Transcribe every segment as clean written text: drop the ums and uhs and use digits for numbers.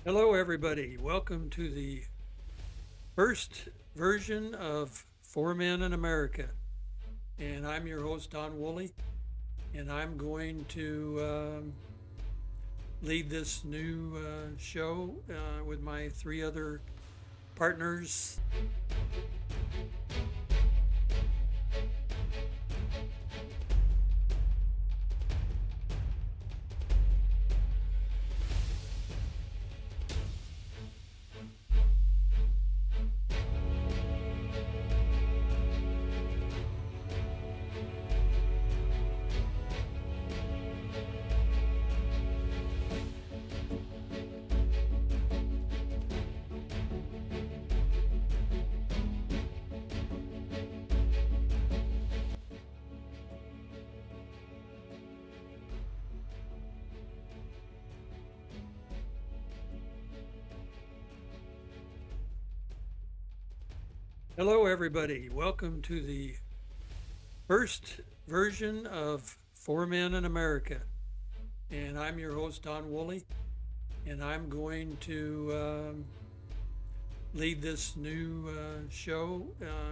Hello, everybody. Welcome to the first version of Four Men in America. And I'm your host, Don Woolley, and I'm going to lead this new show with my three other partners. Hello, everybody. Welcome to the first version of Four Men in America. And I'm your host, Don Woolley, and I'm going to lead this new show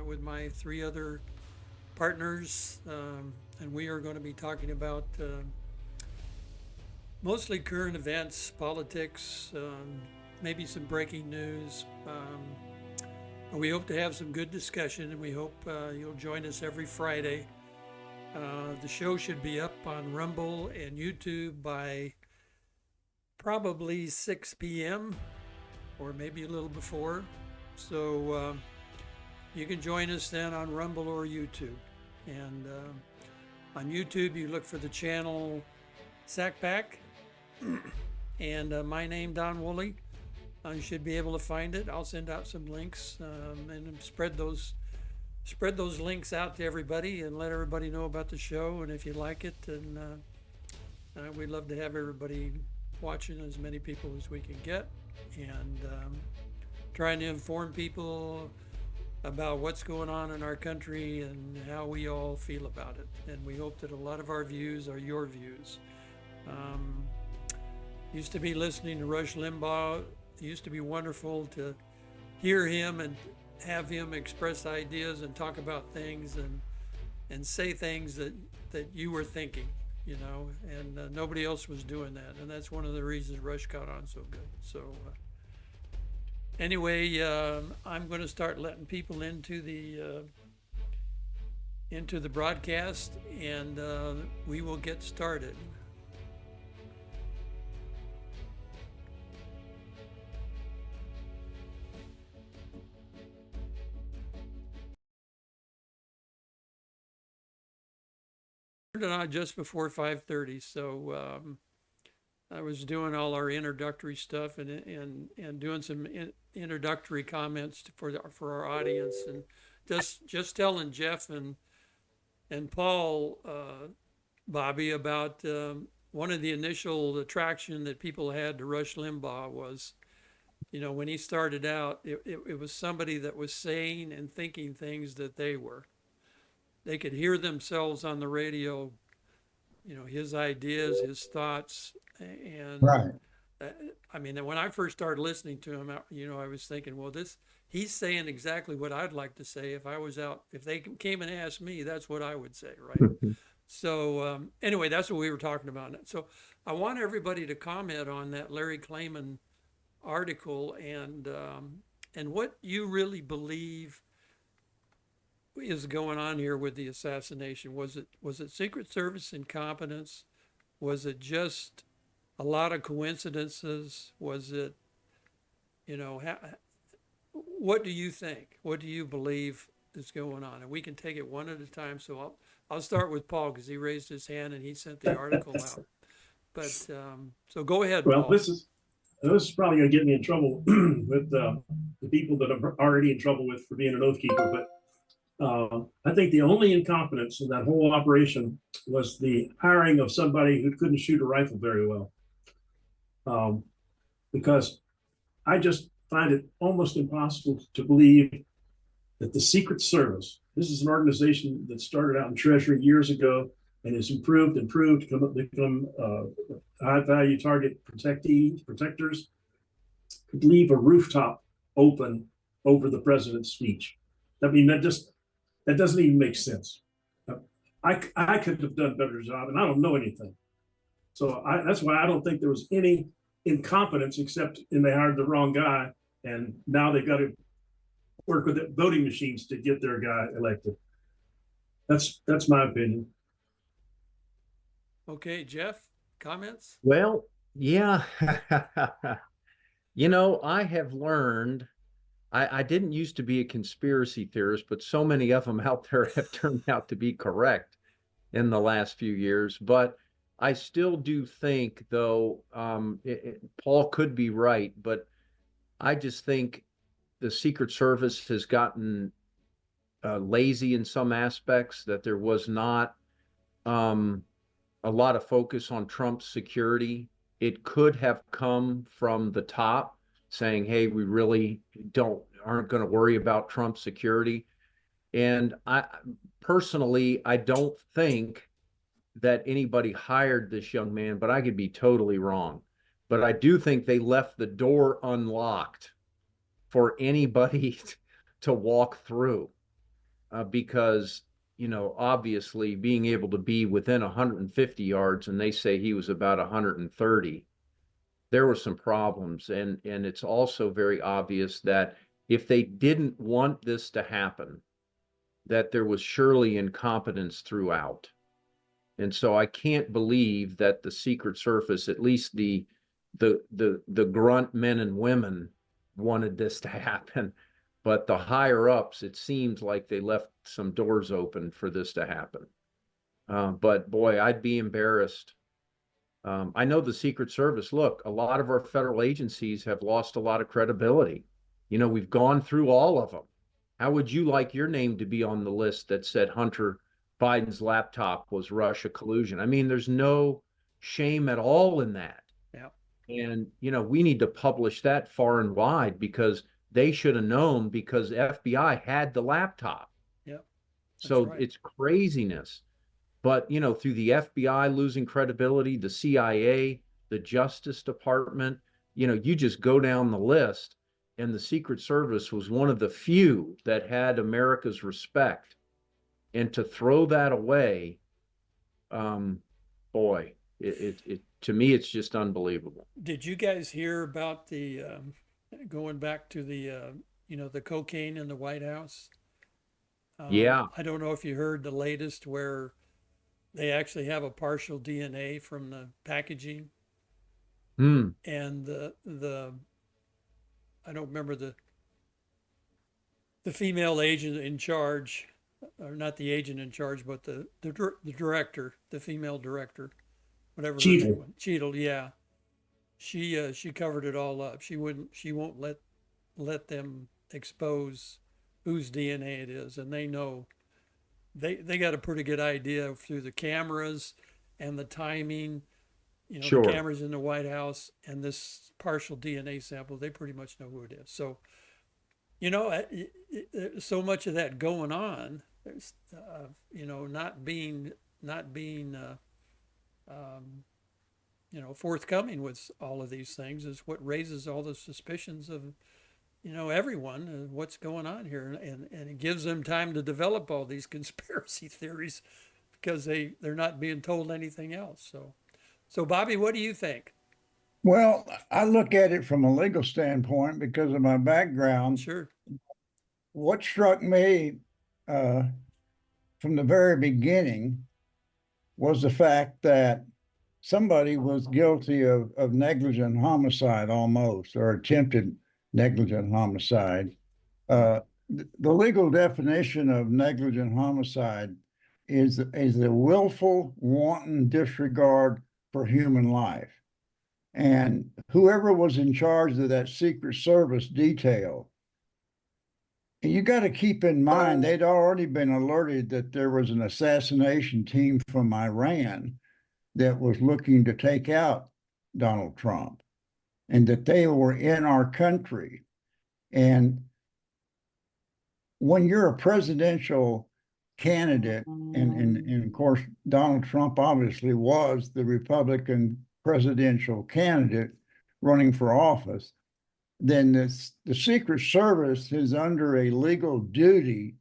with my three other partners. And we are going to be talking about mostly current events, politics, maybe some breaking news. We hope to have some good discussion, and we hope you'll join us every Friday. The show should be up on Rumble and YouTube by probably 6 p.m. or maybe a little before. So you can join us then on Rumble or YouTube. And on YouTube, you look for the channel Sackback and my name, Don Woolley. You should be able to find it. I'll send out some links and spread those links out to everybody and let everybody know about the show. And if you like it, and we'd love to have everybody watching, as many people as we can get, and trying to inform people about what's going on in our country and how we all feel about it. And we hope that a lot of our views are your views. Used to be listening to Rush Limbaugh. It used to be wonderful to hear him and have him express ideas and talk about things and say things that you were thinking, and nobody else was doing that. And that's one of the reasons Rush got on so good. So anyway, I'm going to start letting people into the broadcast, and we will get started. On just before 5:30, so I was doing all our introductory stuff and doing some introductory comments for our audience, and just telling Jeff and Paul, Bobby, about one of the initial attraction that people had to Rush Limbaugh was, when he started out, it was somebody that was saying and thinking things that they could hear themselves on the radio, his ideas, his thoughts. And Right. I mean, when I first started listening to him, I was thinking, well, he's saying exactly what I'd like to say if I was out. If they came and asked me, that's what I would say, right? So anyway, that's what we were talking about. So I want everybody to comment on that Larry Klayman article and what you really believe is going on here with the assassination. Was it Secret Service incompetence? Was it just a lot of coincidences? Was it, what do you think? What do you believe is going on? And we can take it one at a time. So I'll start with Paul, because he raised his hand and he sent the article out. But so go ahead, Well, Paul. this is probably going to get me in trouble with the people that I'm already in trouble with for being an oath keeper. But I think the only incompetence in that whole operation was the hiring of somebody who couldn't shoot a rifle very well. Because I just find it almost impossible to believe that the Secret Service, this is an organization that started out in Treasury years ago and has improved to become high value target protectors. leave a rooftop open over the president's speech. I mean, that doesn't even make sense. I could have done a better job, and I don't know anything. So that's why I don't think there was any incompetence, except in they hired the wrong guy, and now they've got to work with voting machines to get their guy elected. That's my opinion. Okay, Jeff, comments? Well, yeah. I have learned, I didn't used to be a conspiracy theorist, but so many of them out there have turned out to be correct in the last few years. But I still do think, though, Paul could be right, but I just think the Secret Service has gotten lazy in some aspects, that there was not um, a lot of focus on Trump's security. It could have come from the top saying, hey, we really aren't going to worry about Trump's security. And I personally, I don't think that anybody hired this young man, but I could be totally wrong. But I do think they left the door unlocked for anybody to walk through, because obviously being able to be within 150 yards, and they say he was about 130, there were some problems. And it's also very obvious that if they didn't want this to happen, that there was surely incompetence throughout. And so I can't believe that the Secret Service, at least the grunt men and women, wanted this to happen. But the higher ups, it seems like they left some doors open for this to happen. But boy, I'd be embarrassed. I know the Secret Service, look, a lot of our federal agencies have lost a lot of credibility. We've gone through all of them. How would you like your name to be on the list that said Hunter Biden's laptop was Russia collusion? I mean, there's no shame at all in that. Yeah. And, we need to publish that far and wide, because they should have known, because FBI had the laptop. Yeah. So right. It's craziness. But, through the FBI losing credibility, the CIA, the Justice Department, you just go down the list, and the Secret Service was one of the few that had America's respect. And to throw that away, boy, it to me, it's just unbelievable. Did you guys hear about the going back to the the cocaine in the White House? Yeah. I don't know if you heard the latest, where they actually have a partial DNA from the packaging, Hmm. and the I don't remember the female agent in charge, or not the agent in charge, but the director, the female director, whatever her name was, Cheadle. Yeah, she covered it all up. She won't let them expose whose DNA it is, and they know. They got a pretty good idea through the cameras and the timing, the Sure. cameras in the White House and this partial DNA sample. They pretty much know who it is. So, so much of that going on. There's, not being forthcoming with all of these things is what raises all the suspicions of everyone, what's going on here, and it gives them time to develop all these conspiracy theories, because they're not being told anything else. So Bobby, what do you think? Well, I look at it from a legal standpoint because of my background. Sure. What struck me from the very beginning was the fact that somebody was guilty of negligent homicide, almost, or attempted negligent homicide. The legal definition of negligent homicide is a willful, wanton disregard for human life. And whoever was in charge of that Secret Service detail, and you got to keep in mind, they'd already been alerted that there was an assassination team from Iran that was looking to take out Donald Trump, and that they were in our country. And when you're a presidential candidate, and of course, Donald Trump obviously was the Republican presidential candidate running for office, then the Secret Service is under a legal duty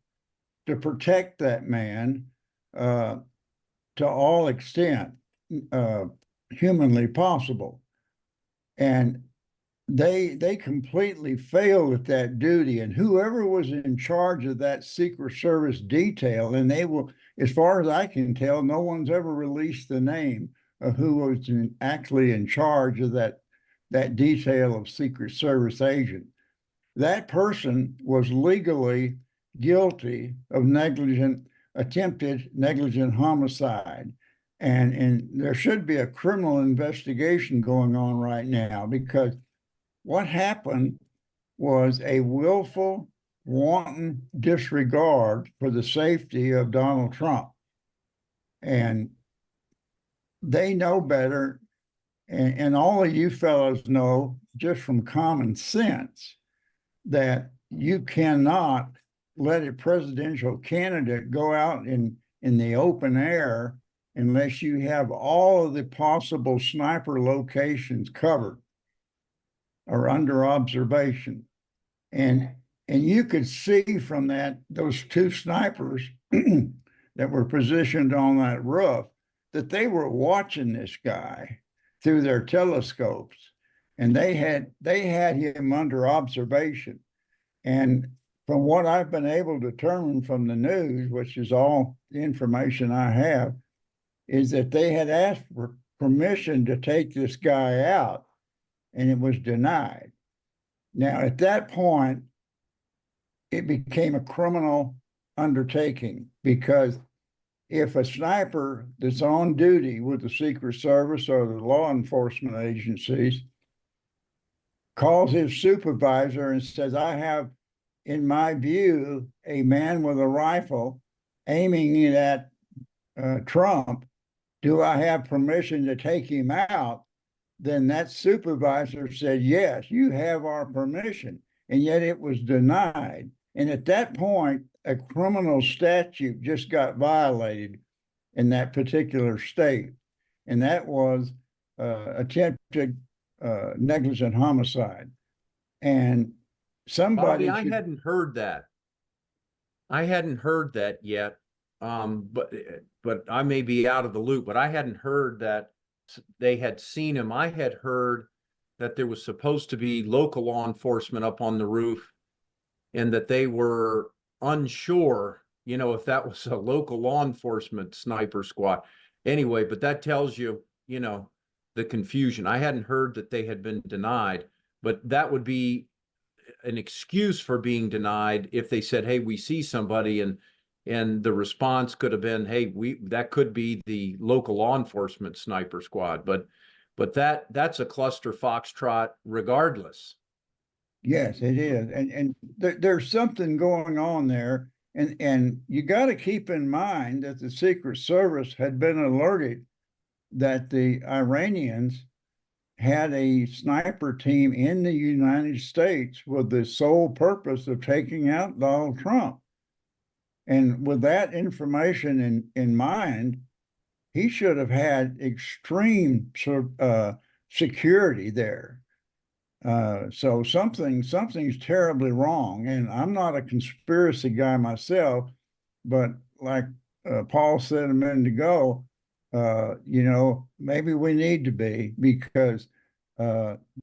to protect that man to all extent humanly possible. And they completely failed at that duty. And whoever was in charge of that Secret Service detail, and they will, as far as I can tell, no one's ever released the name of who was actually in charge of that detail of Secret Service agent. That person was legally guilty of attempted negligent homicide. And there should be a criminal investigation going on right now, because what happened was a willful, wanton disregard for the safety of Donald Trump. And they know better. And all of you fellows know just from common sense that you cannot let a presidential candidate go out in the open air unless you have all of the possible sniper locations covered or under observation. And you could see from those two snipers that were positioned on that roof that they were watching this guy through their telescopes, and they had him under observation. And from what I've been able to determine from the news, which is all the information I have, is that they had asked for permission to take this guy out, and it was denied. Now, at that point, it became a criminal undertaking, because if a sniper that's on duty with the Secret Service or the law enforcement agencies calls his supervisor and says, I have, in my view, a man with a rifle aiming it at Trump, do I have permission to take him out? Then that supervisor said, yes, you have our permission. And yet it was denied. And at that point, a criminal statute just got violated in that particular state. And that was attempted negligent homicide. And somebody Bobby, I hadn't heard that. I hadn't heard that yet. But I may be out of the loop, but I hadn't heard that they had seen him. I had heard that there was supposed to be local law enforcement up on the roof, and that they were unsure, if that was a local law enforcement sniper squad. Anyway, but that tells you, the confusion. I hadn't heard that they had been denied, but that would be an excuse for being denied if they said, hey, we see somebody, and the response could have been, hey, that could be the local law enforcement sniper squad. But that's a cluster foxtrot regardless. Yes, it is. And there's something going on there. And you got to keep in mind that the Secret Service had been alerted that the Iranians had a sniper team in the United States with the sole purpose of taking out Donald Trump. And with that information in mind, he should have had extreme security there. So something's terribly wrong. And I'm not a conspiracy guy myself, but like Paul said a minute ago, maybe we need to be, because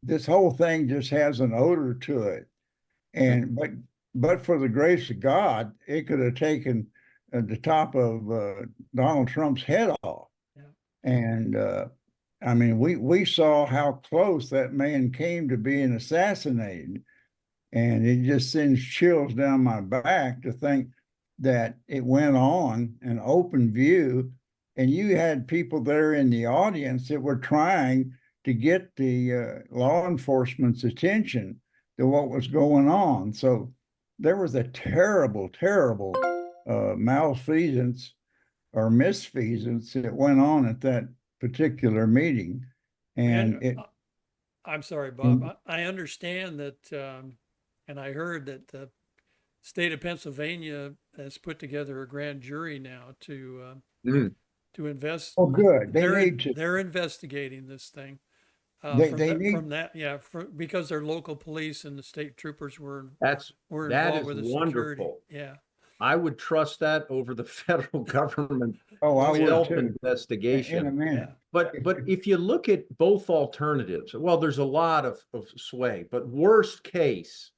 this whole thing just has an odor to it. And but for the grace of God, it could have taken the top of Donald Trump's head off. Yeah. And I mean, we saw how close that man came to being assassinated, and it just sends chills down my back to think that it went on an open view, and you had people there in the audience that were trying to get the law enforcement's attention to what was going on. So there was a terrible, terrible malfeasance or misfeasance that went on at that particular meeting. And I'm sorry, Bob. I understand that, and I heard that the state of Pennsylvania has put together a grand jury now to invest. Oh, good. They need to. They're investigating this thing. They need, from that, yeah, because their local police and the state troopers That's were that involved is with the security. wonderful. Yeah, I would trust that over the federal government oh, I oh yeah, would too, in a self-investigation. minute. yeah, But if you look at both alternatives, well, there's a lot of sway, but worst case,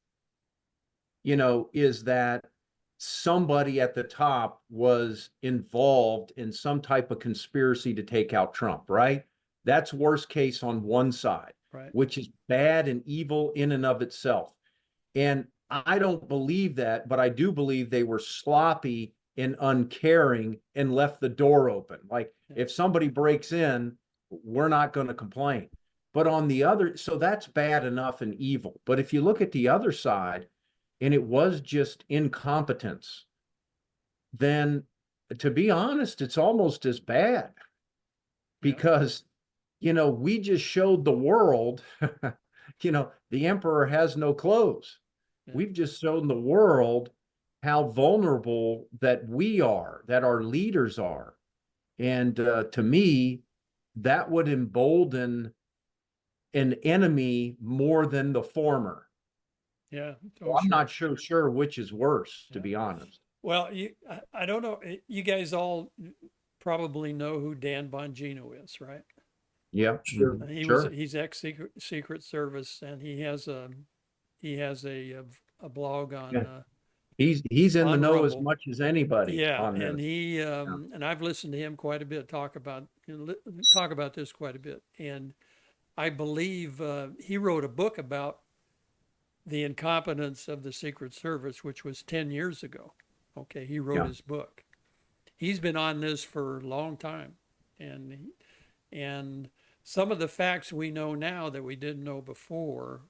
is that somebody at the top was involved in some type of conspiracy to take out Trump, right? That's worst case on one side, right. which is bad and evil in and of itself. And I don't believe that, but I do believe they were sloppy and uncaring and left the door open. Like Yeah. if somebody breaks in, we're not going to complain. But on the other, so that's bad enough and evil. But if you look at the other side, and it was just incompetence, then to be honest, it's almost as bad Yeah. because, we just showed the world, the emperor has no clothes. Yeah. We've just shown the world how vulnerable that we are, that our leaders are. And to me, that would embolden an enemy more than the former. Yeah. So Oh, I'm sure. not sure which is worse, to Yeah. be honest. Well, I don't know. You guys all probably know who Dan Bongino is, right? Yeah, Sure. sure. He's ex Secret Service, and he has a blog Yeah. He's in the on know as Rumble. much as anybody Yeah, on and this. he Yeah. and I've listened to him quite a bit talk about this quite a bit, and I believe he wrote a book about the incompetence of the Secret Service, which was 10 years ago. Okay, he wrote Yeah. his book. He's been on this for a long time, and and some of the facts we know now that we didn't know before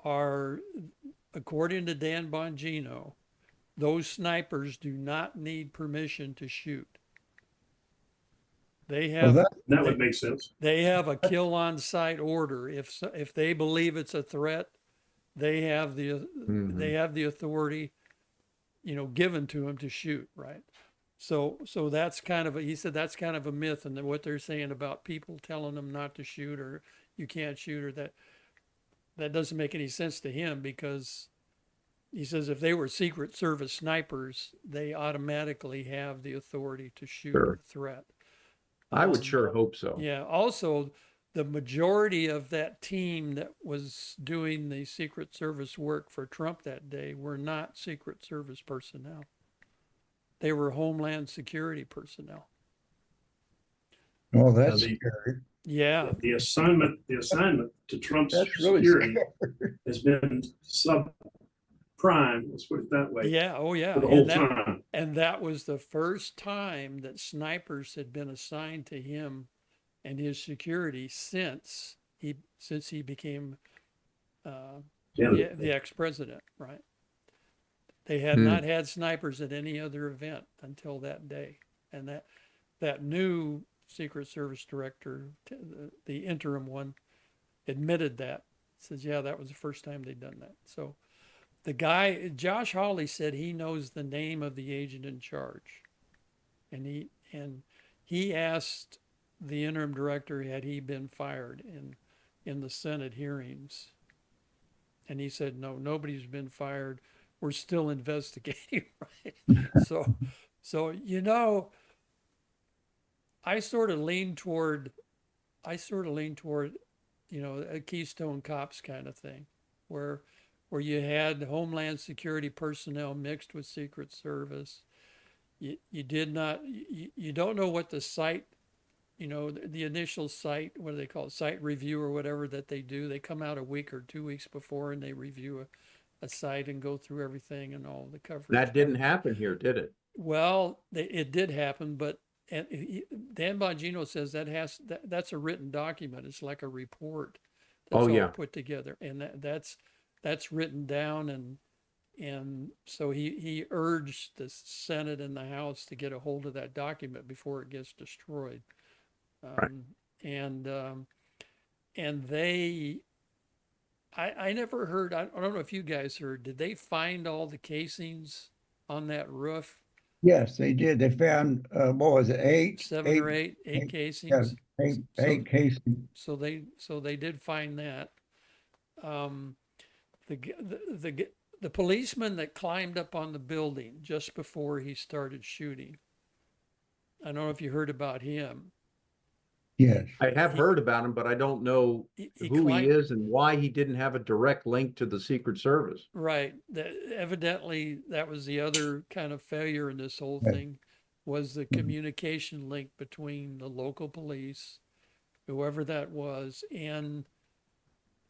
are according to Dan Bongino, those snipers do not need permission to shoot. They Well, have that, That they, would make sense. they have a kill on sight order. If they believe it's a threat, they have Mhm. the authority, given to them to shoot. Right. So that's kind of he said that's kind of a myth, and what they're saying about people telling them not to shoot or you can't shoot or that doesn't make any sense to him because he says if they were Secret Service snipers, they automatically have the authority to shoot Sure. a threat. I would sure hope so. Yeah. Also, the majority of that team that was doing the Secret Service work for Trump that day were not Secret Service personnel. They were Homeland Security personnel. well, Now, that's the, scary. Yeah. the assignment to Trump's That's really security scary. has been subprime, let's put it that way, Yeah. Oh, yeah. for the whole time. And that was the first time that snipers had been assigned to him and his security since he became Yeah. the ex-president, right? They had Hmm. not had snipers at any other event until that day, and that new Secret Service director, the interim one, admitted that. Says, yeah, that was the first time they'd done that. So the guy, Josh Hawley, said he knows the name of the agent in charge, and he asked the interim director had he been fired in the Senate hearings, and he said no, nobody's been fired. We're still investigating. Right? So I sort of lean toward a Keystone Cops kind of thing, where you had Homeland Security personnel mixed with Secret Service. You did not you don't know what the site, the initial site, what do they call it, site review or whatever that they do. They come out a week or 2 weeks before and they review a site and go through everything and all the coverage. That didn't happen here, did it? Well, it did happen, but Dan Bongino says that's a written document. It's like a report that's Oh, all yeah. put together, and that's written down, and so he urged the Senate and the House to get a hold of that document before it gets destroyed. Right. And they, I never heard. I don't know if you guys heard. Did they find all the casings on that roof Yes, they did. They found, what was it, Seven or eight yeah, casings. So, eight cases. so they did find that. Um, the, g- the policeman that climbed up on the building just before he started shooting. I don't know if you heard about him. Yes. I have He, heard about him, but I don't know he who he climbed, is and why he didn't have a direct link to the Secret Service. right. Evidently, that was the other kind of failure in this whole Yeah. thing, was the communication link between the local police, whoever that was, and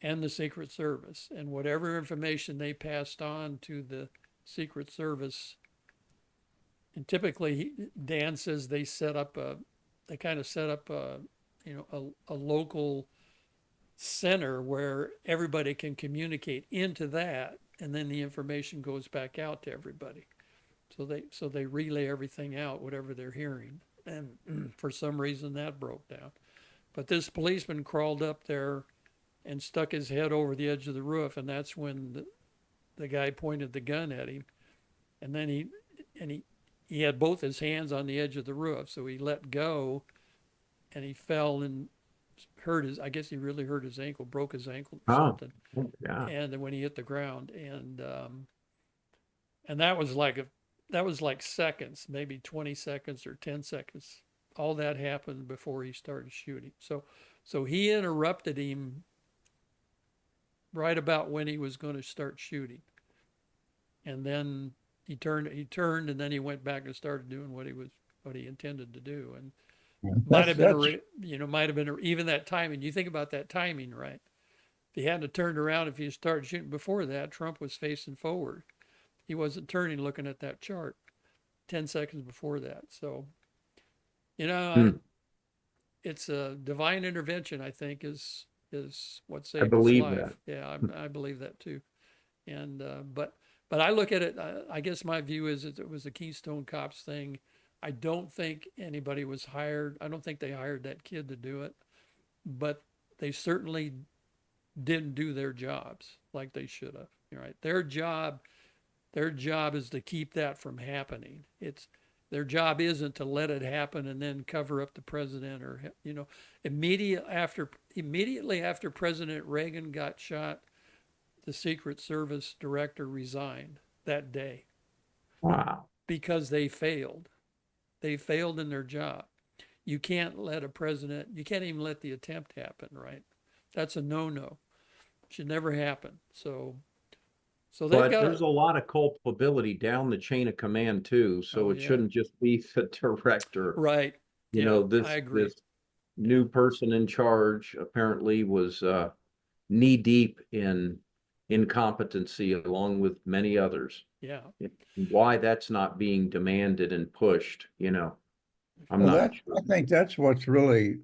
the Secret Service, and whatever information they passed on to the Secret Service. And typically, Dan says they kind of set up a local center where everybody can communicate into that, and then the information goes back out to everybody. So they relay everything out, whatever they're hearing. And for some reason that broke down. But this policeman crawled up there and stuck his head over the edge of the roof, and that's when the guy pointed the gun at him. And then he had both his hands on the edge of the roof, so he let go, and he fell and I guess he really hurt his ankle, broke his ankle or Oh, something. yeah. And then when he hit the ground, and that was like seconds, maybe 20 seconds or 10 seconds. All that happened before he started shooting. So he interrupted him right about when he was going to start shooting. And then he turned, and then he went back and started doing what he intended to do. And might have been even that timing. You think about that timing, right? If he hadn't turned around, if he started shooting before that, Trump was facing forward. He wasn't turning, looking at that chart 10 seconds before that. So, Hmm. it's a divine intervention, I think, is what I saved his believe life. that. Yeah, I believe that too. And but I look at it. I guess my view is it was a Keystone Cops thing. I don't think anybody was hired. I don't think they hired that kid to do it, but they certainly didn't do their jobs like they should have. Right? Their job is to keep that from happening. Their job isn't to let it happen and then cover up the president, or immediately after President Reagan got shot, the Secret Service director resigned that day Wow. because they failed. They failed in their job. You can't even let the attempt happen, right? That's a no-no. Should never happen. So they've But got there's a lot of culpability down the chain of command too, so oh it yeah, shouldn't just be the director. right. Yeah, I This agree. Yeah, new person in charge apparently was knee deep in incompetency along with many others. yeah, Why that's not being demanded and pushed, I'm Well, not I sure. think that's what's really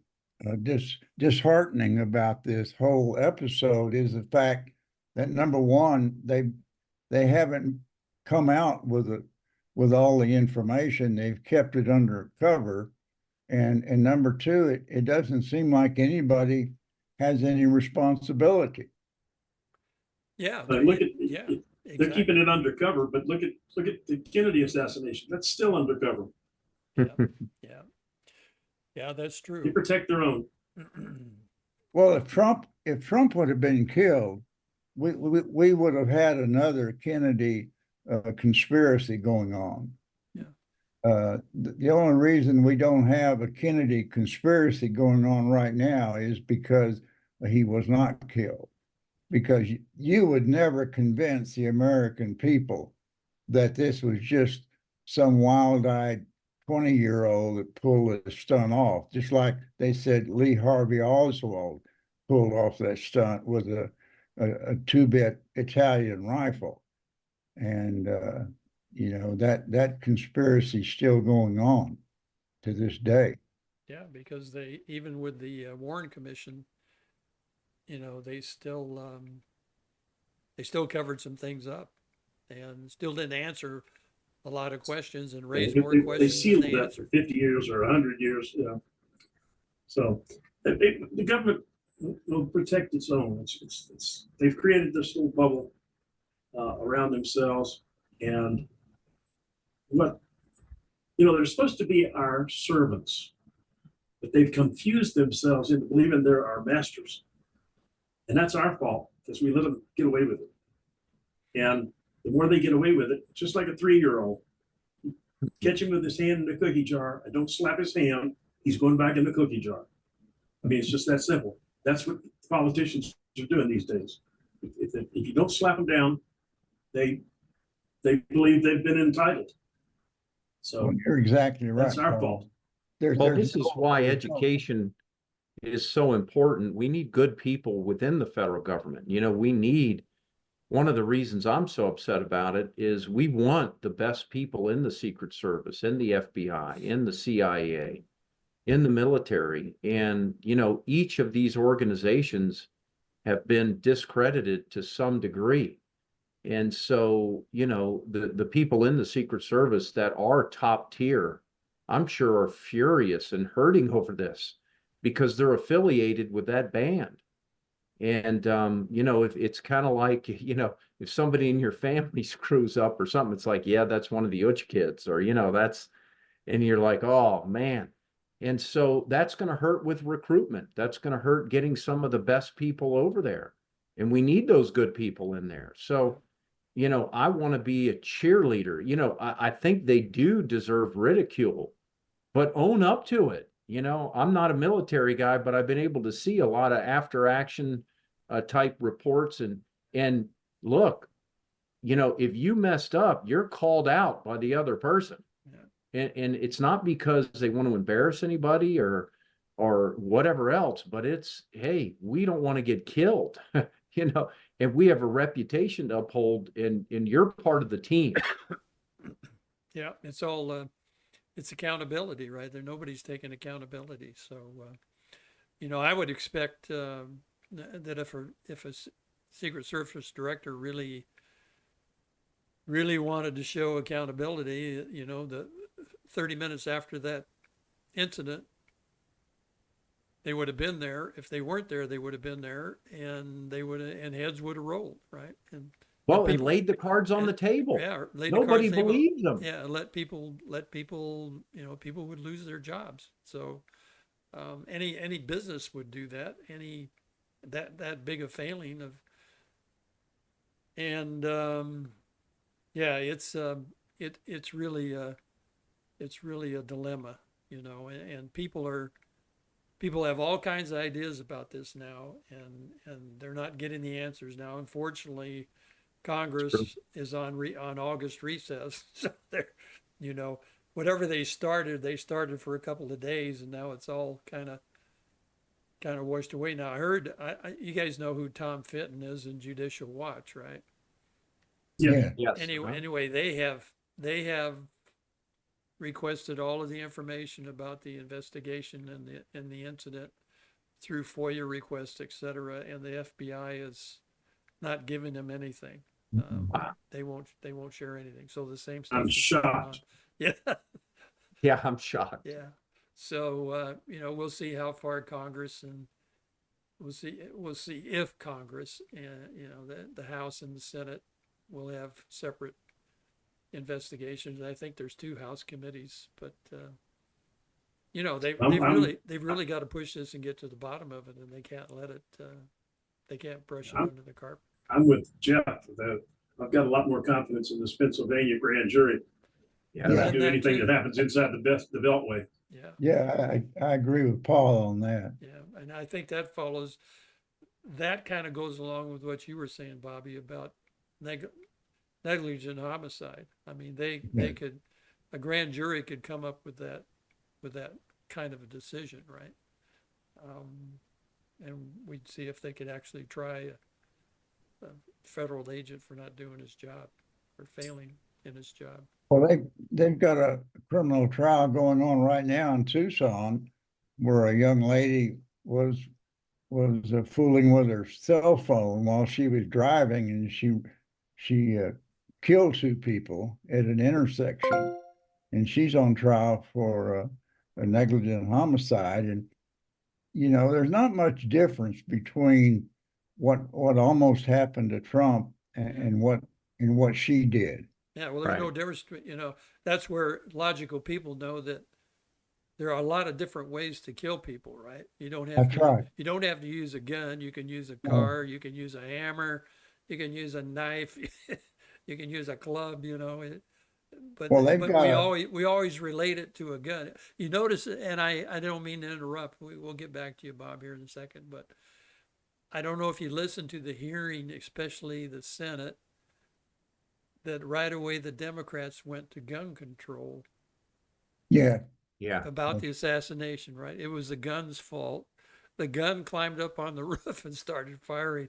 disheartening about this whole episode is the fact that number one, they haven't come out with all the information. They've kept it under cover. And number two, it doesn't seem like anybody has any responsibility. yeah. Look at Yeah, they're keeping exactly. it undercover, but look at the Kennedy assassination. That's still undercover. Yeah, yeah, yeah. That's They true. protect their own. Well, if Trump would have been killed, we would have had another Kennedy conspiracy going on. Yeah, The only reason we don't have a Kennedy conspiracy going on right now is because he was not killed. Because you would never convince the American people that this was just some wild-eyed 20-year-old that pulled this stunt off, just like they said Lee Harvey Oswald pulled off that stunt with a two-bit Italian rifle. And that conspiracy is still going on to this day. yeah. Because they, even with the Warren Commission, they still covered some things up, and still didn't answer a lot of questions, and raised more They questions than sealed they that for answered. 50 years or 100 years. So the government will protect its own. They've created this little bubble around themselves, and what they're supposed to be our servants, but they've confused themselves into believing they're our masters. And that's our fault because we let them get away with it. And the more they get away with it, just like a 3-year-old, catch him with his hand in the cookie jar and don't slap his hand, he's going back in the cookie jar. I mean, it's just that simple. That's what politicians are doing these days. If you don't slap them down, they believe they've been entitled. So Well, you're exactly right, that's our Paul. fault. Well, this is why education is so important. We need good people within the federal government. We need, one of the reasons I'm so upset about it is we want the best people in the Secret Service, in the FBI, in the CIA, in the military. And, each of these organizations have been discredited to some degree. And so, the people in the Secret Service that are top tier, I'm sure are furious and hurting over this because they're affiliated with that band. And, if it's kind of like, if somebody in your family screws up or something, it's like, yeah, that's one of the Uch kids, or, and you're like, oh man. And so that's going to hurt with recruitment. That's going to hurt getting some of the best people over there. And we need those good people in there. So, I want to be a cheerleader. I think they do deserve ridicule, but own up to it. I'm not a military guy, but I've been able to see a lot of after action type reports and look, if you messed up, you're called out by the other person. Yeah. And it's not because they want to embarrass anybody or whatever else, but it's, hey, we don't want to get killed, and we have a reputation to uphold, and you're part of the team. Yeah, it's all it's accountability, right? Nobody's taking accountability. So, I would expect that if a Secret Service director really wanted to show accountability, the 30 minutes after that incident, they would have been there. If they weren't there, they would have been there, and heads would have rolled, right? And people, laid the cards on the table. Yeah, nobody believed them. Yeah, let people, people would lose their jobs. So any business would do that. That big a failing of, and yeah, it's really a dilemma, and people have all kinds of ideas about this now, and they're not getting the answers now. Unfortunately, Congress is on August recess, so they're, whatever they started for a couple of days, and now it's all kind of washed away. Now I heard, you guys know who Tom Fitton is in Judicial Watch, right? Yeah. Yes. Anyway, they have requested all of the information about the investigation and the incident through FOIA requests, etc., and the FBI is not giving them anything. Wow. They won't share anything. So the same stuff. I'm shocked. Yeah. Yeah, I'm shocked. Yeah. So we'll see how far Congress, and we'll see if Congress and the House and the Senate will have separate investigations. I think there's 2 House committees, but they've really got to push this and get to the bottom of it, and they can't let it. They can't brush it under the carpet. I'm with Jeff. I've got a lot more confidence in this Pennsylvania grand jury. Yeah, than do anything that happens inside the Beltway. Yeah. Yeah, I agree with Paul on that. Yeah, and I think that kind of goes along with what you were saying, Bobby, about negligent homicide. I mean, a grand jury could come up with that kind of a decision, right? And we'd see if they could actually try a federal agent for not doing his job or failing in his job. Well, they've got a criminal trial going on right now in Tucson, where a young lady was fooling with her cell phone while she was driving, and she killed 2 people at an intersection, and she's on trial for a negligent homicide. And there's not much difference between what almost happened to Trump and what she did. Yeah, well, there's no Right. difference, you know, that's where logical people know that there are a lot of different ways to kill people, right? That's right. You don't have to use a gun. You can use a No. car, you can use a hammer, you can use a knife, you can use a club, you know. Well, they've But got a, we always relate it to a gun. You notice, and I don't mean to interrupt. We'll get back to you, Bob, here in a second. But I don't know if you listened to the hearing, especially the Senate, that right away the Democrats went to gun control yeah, Yeah. about the assassination, right? It was the gun's fault. The gun climbed up on the roof and started firing.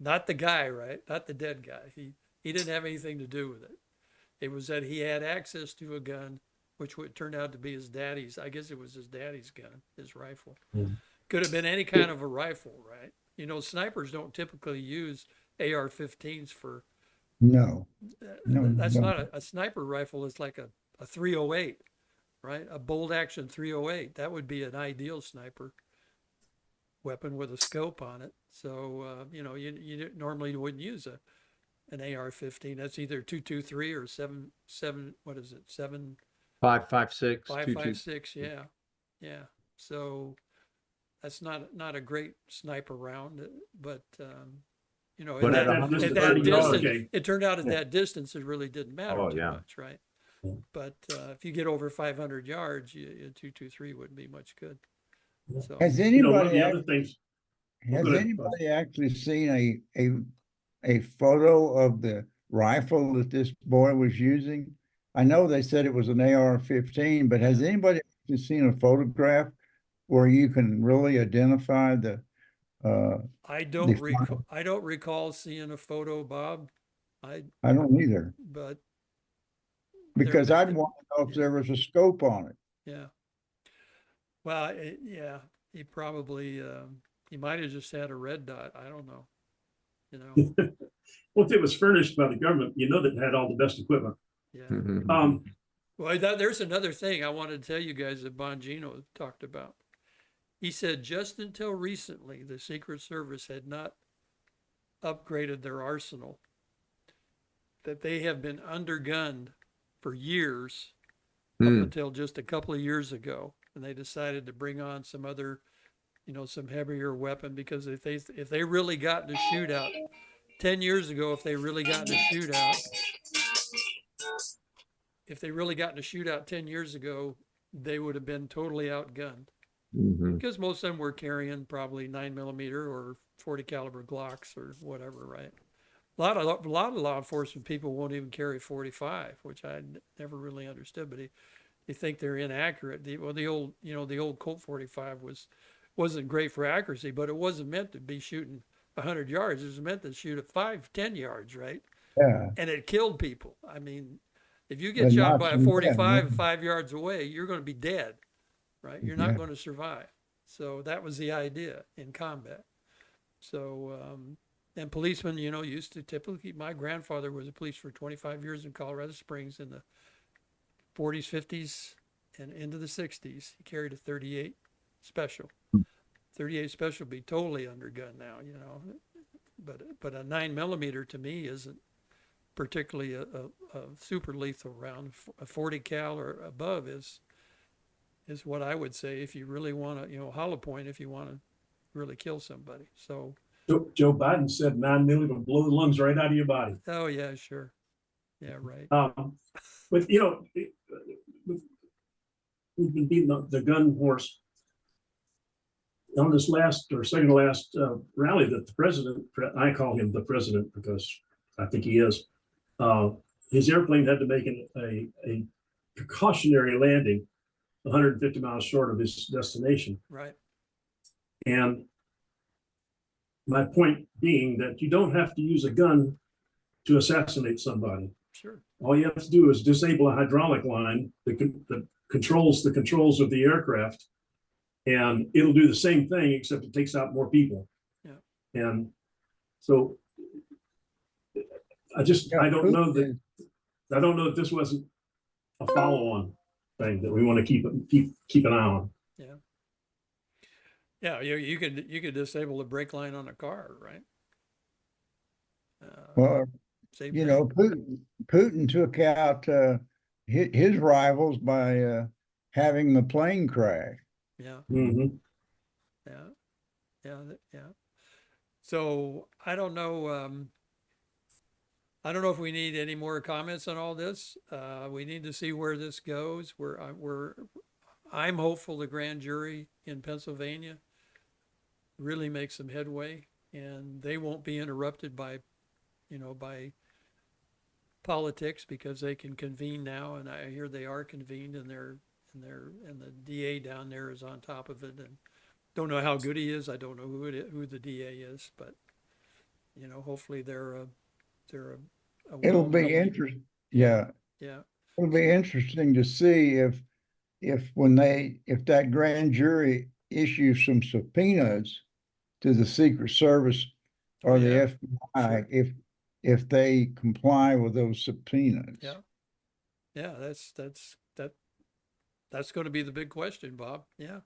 Not the guy, right? Not the dead guy. He didn't have anything to do with it. It was that he had access to a gun, which would turn out to be his daddy's. I guess it was his daddy's gun, his rifle. Mm. Could have been any kind of a rifle, right? You know, snipers don't typically use AR-15s for. no, no, That's no. not a sniper rifle. It's like a 308, right? A bolt action 308. That would be an ideal sniper weapon with a scope on it. So you know, you normally wouldn't use an AR-15. That's either 223 or seven. What is it? 5.56, 5.56. Yeah, yeah. So that's not a great sniper round, but you know, But at That just at the 130 that 30 yards. yards. distance, Okay. it turned out at Yeah. that distance, it really didn't matter Oh, too yeah. much, right? Yeah. But if you get over 500 yards, 223 wouldn't be much good. Yeah. So Has You know, one of anybody, the other things. Oh, has go ahead, Buzz. anybody actually seen a photo of the rifle that this boy was using? I know they said it was an AR-15, but has anybody actually seen a photograph where you can really identify uh, the, I don't recall seeing a photo, Bob. I I don't either, but there because may, I'd want to know if yeah, there was a scope on it. yeah. Well, yeah, he probably he might have just had a red dot. I don't know. You know, Well, if it was furnished by the government, you know that it had all the best equipment. yeah. Mhm. Um, Well, there's another thing I wanted to tell you guys that Bongino talked about. He said just until recently, the Secret Service had not upgraded their arsenal, that they have been undergunned for years up Hmm. until just a couple of years ago. And they decided to bring on some other, you know, some heavier weapon because if they really got in a shootout 10 years ago, if they really got in a shootout 10 years ago, they would have been totally outgunned Mhm. because most of them were carrying probably 9mm or 40 caliber Glocks or whatever, right? A lot of law enforcement people won't even carry 45, which I never really understood, but they think they're inaccurate. The old, you know, the old Colt 45 wasn't great for accuracy, but it wasn't meant to be shooting 100 yards. It was meant to shoot at 5, 10 yards, right? Yeah, And it killed people. I mean, if you get and shot not by a some 45 men. 5 yards away, you're going to be dead, right? You're not Yeah, going to survive. So that was the idea in combat. So, and policemen, you know, used to typically, my grandfather was a police for 25 years in Colorado Springs in the 40s, 50s, and into the 60s. He carried a 38 special. 38 special would be totally undergun now, you know. But a 9mm to me isn't particularly a super lethal round. A 40 cal or above is what I would say if you really want to, you know, hollow point if you want to really kill somebody. So, Joe Biden said 9mm will blow the lungs right out of your body. oh yeah, sure, yeah, right, But you know, we've been beating the gun horse on this last or second to last rally that the president, I call him the president because I think he is, uh, his airplane had to make a precautionary landing 150 miles short of his destination. right, And my point being that you don't have to use a gun to assassinate somebody. sure, All you have to do is disable a hydraulic line that controls the controls of the aircraft, and it'll do the same thing, except it takes out more people. yeah. And so I don't know that this wasn't a follow-on thing that we want to keep an eye on. Yeah. Yeah, you could disable the brake line on a car, right? well, same You thing. know, Putin took out his rivals by having the plane crash. Yeah, Mhm. yeah, yeah. So I don't know. I don't know if we need any more comments on all this. We need to see where this goes. I'm hopeful the grand jury in Pennsylvania really makes some headway, and they won't be interrupted by, by politics because they can convene now, and I hear they are convened, and the DA down there is on top of it, and don't know how good he is. I don't know who the DA is, but hopefully they're a It'll be well-meaning. interesting. Yeah, Yeah, yeah, it'll be interesting to see if that grand jury issues some subpoenas to the Secret Service oh or the yeah, FBI, sure, if they comply with those subpoenas. yeah, yeah. That's going to be the big question, Bob. Yeah,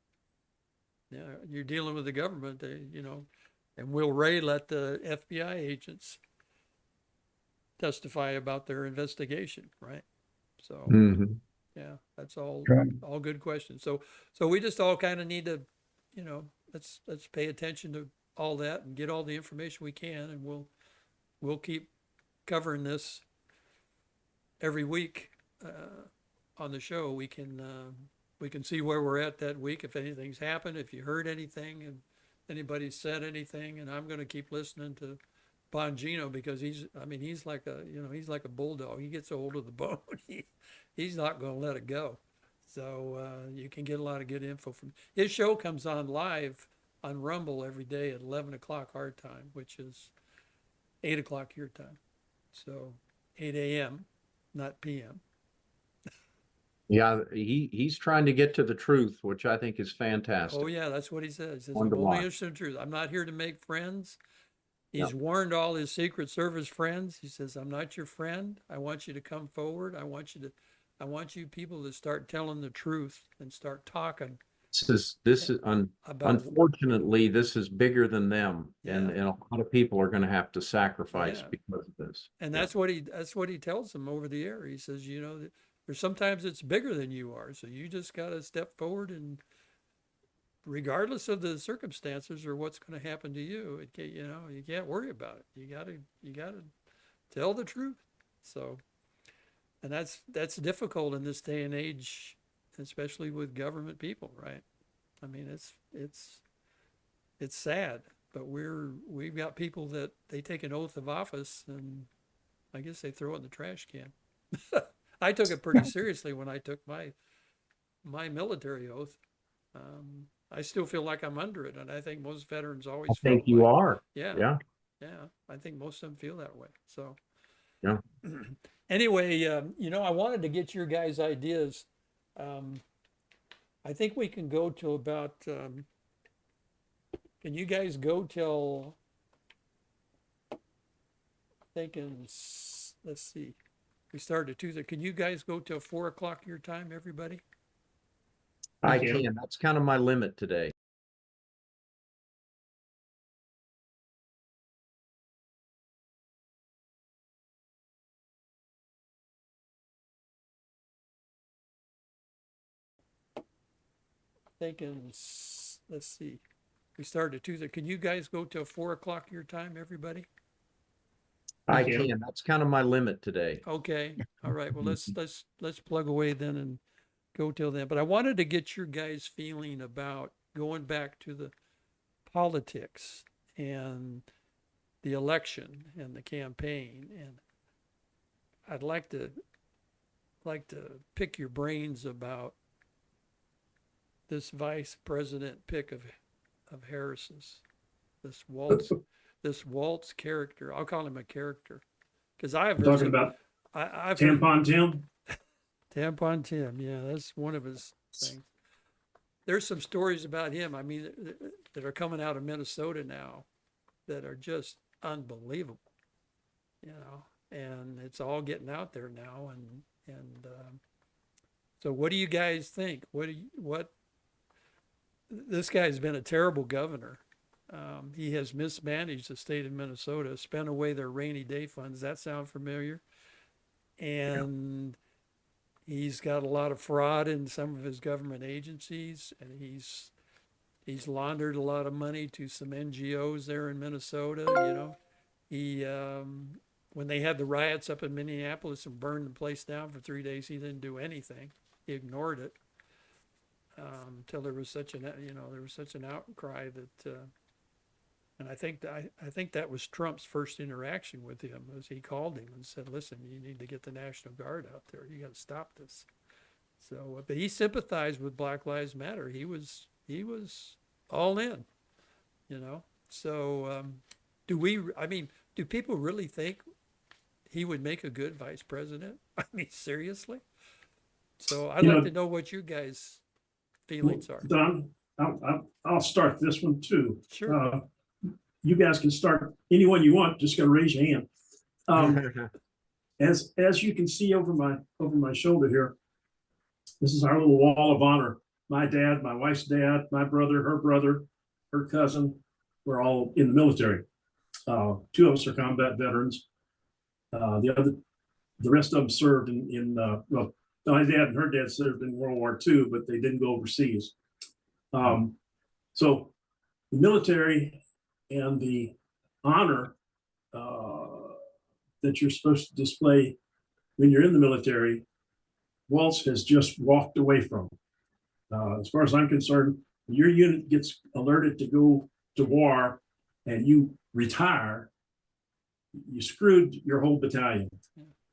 yeah. You're dealing with the government, and will Ray let the FBI agents testify about their investigation, right? So Mhm. yeah, that's all Right. all good questions. So we just all kind of need to, let's pay attention to all that and get all the information we can, and we'll keep covering this every week on the show. We can see where we're at that week, if anything's happened, if you heard anything, and anybody said anything. And I'm going to keep listening to Bongino because he's like a bulldog. He gets a hold of the bone. He's not going to let it go. So you can get a lot of good info from his show. Comes on live on Rumble every day at 11 o'clock our time, which is 8 o'clock your time. So 8 a.m., not p.m. Yeah, he's trying to get to the truth, which I think is Oh fantastic. yeah, that's what he says. He says, One I'm to only watch. interested in truth. I'm not here to make friends. Yep. He's warned all his Secret Service friends. He says, I'm not your friend. I want you to come forward. I want you people to start telling the truth and start talking about, Unfortunately, this is bigger than them, yeah, and a lot of people are going to have to sacrifice yeah. because of this. And Yeah. that's what he tells them over the air. He says, there's sometimes it's bigger than you are. So you just got to step forward, and regardless of the circumstances or what's going to happen to you, you can't worry about it. You gotta tell the truth. So, and that's difficult in this day and age, especially with government people, right? I mean, it's sad, but we've got people that they take an oath of office, and I guess they throw it in the trash can. I took it pretty seriously when I took my military oath. I still feel like I'm under it, and I think most veterans I always think felt you like, are. yeah, Yeah. yeah. I think most of them feel that way. So Yeah. anyway, I wanted to get your guys' ideas. Um, I think we can go till about. Can you guys go till? Thinking. Let's see. We started at 2:30. Can you guys go till 4 o'clock your time, everybody? I Thank you. can. That's kind of my limit today. Thinking. Let's see. We started at 2:30. Can you guys go till 4 o'clock your time, everybody? I Thank you. can. That's kind of my limit today. Okay. All right. Well, let's Mhm. let's plug away then and go till then. But I wanted to get your guys' feeling about going back to the politics and the election and the campaign. And I'd like to pick your brains about this vice president pick of Harris's, this Waltz, this Waltz character. I'll call him a character because I've We're heard talking some. about I've heard Tampon Tim. Tampon Tim. Yeah, that's one of his things. There's some stories about him. I mean, that are coming out of Minnesota now that are just unbelievable. And it's all getting out there now. And so, what do you guys think? What This guy's been a terrible governor. He has mismanaged the state of Minnesota, spent away their rainy day funds. That sound familiar? And he's got a lot of fraud in some of his government agencies, and he's laundered a lot of money to some NGOs there in Minnesota. He when they had the riots up in Minneapolis and burned the place down for 3 days, he didn't do anything. He ignored it until there was such an outcry that. And I think that was Trump's first interaction with him, was he called him and said, "Listen, you need to get the National Guard out there. You got to stop this." So, but he sympathized with Black Lives Matter. He was all in, So, do people really think he would make a good vice president? I mean, seriously? So I'd like to know what you guys' feelings are. Don, I'll start this one too. Sure. You guys can start anyone you want. Just got to raise your hand. As you can see over my shoulder here, this is our little wall of honor. My dad, my wife's dad, my brother, her cousin, we're all in the military. Two of us are combat veterans. The rest of them served well, my dad and her dad served in World War II, but they didn't go overseas. So the military and the honor that you're supposed to display when you're in the military, Waltz has just walked away from. As far as I'm concerned, your unit gets alerted to go to war and you retire, you screwed your whole battalion.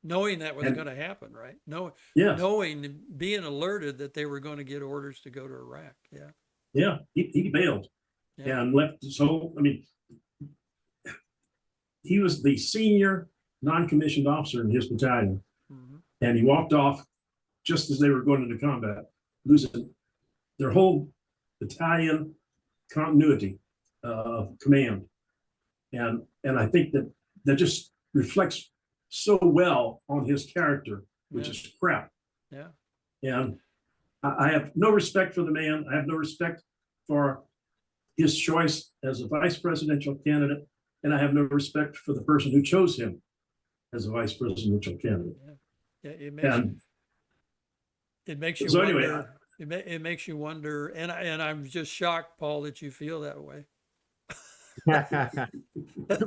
Knowing that was going to happen, right? Yes. Knowing, being alerted that they were going to get orders to go to Iraq. Yeah. Yeah, he bailed and left his whole, he was the senior non-commissioned officer in his battalion. Mm-hmm. And he walked off just as they were going into combat, losing their whole battalion continuity of command. And I think that just reflects so well on his character, which is crap. Yeah. And I have no respect for the man. I have no respect for his choice as a vice presidential candidate. And I have no respect for the person who chose him as a vice presidential candidate. Yeah, it makes you so wonder. Anyway, it makes you wonder, and I'm just shocked, Paul, that you feel that way.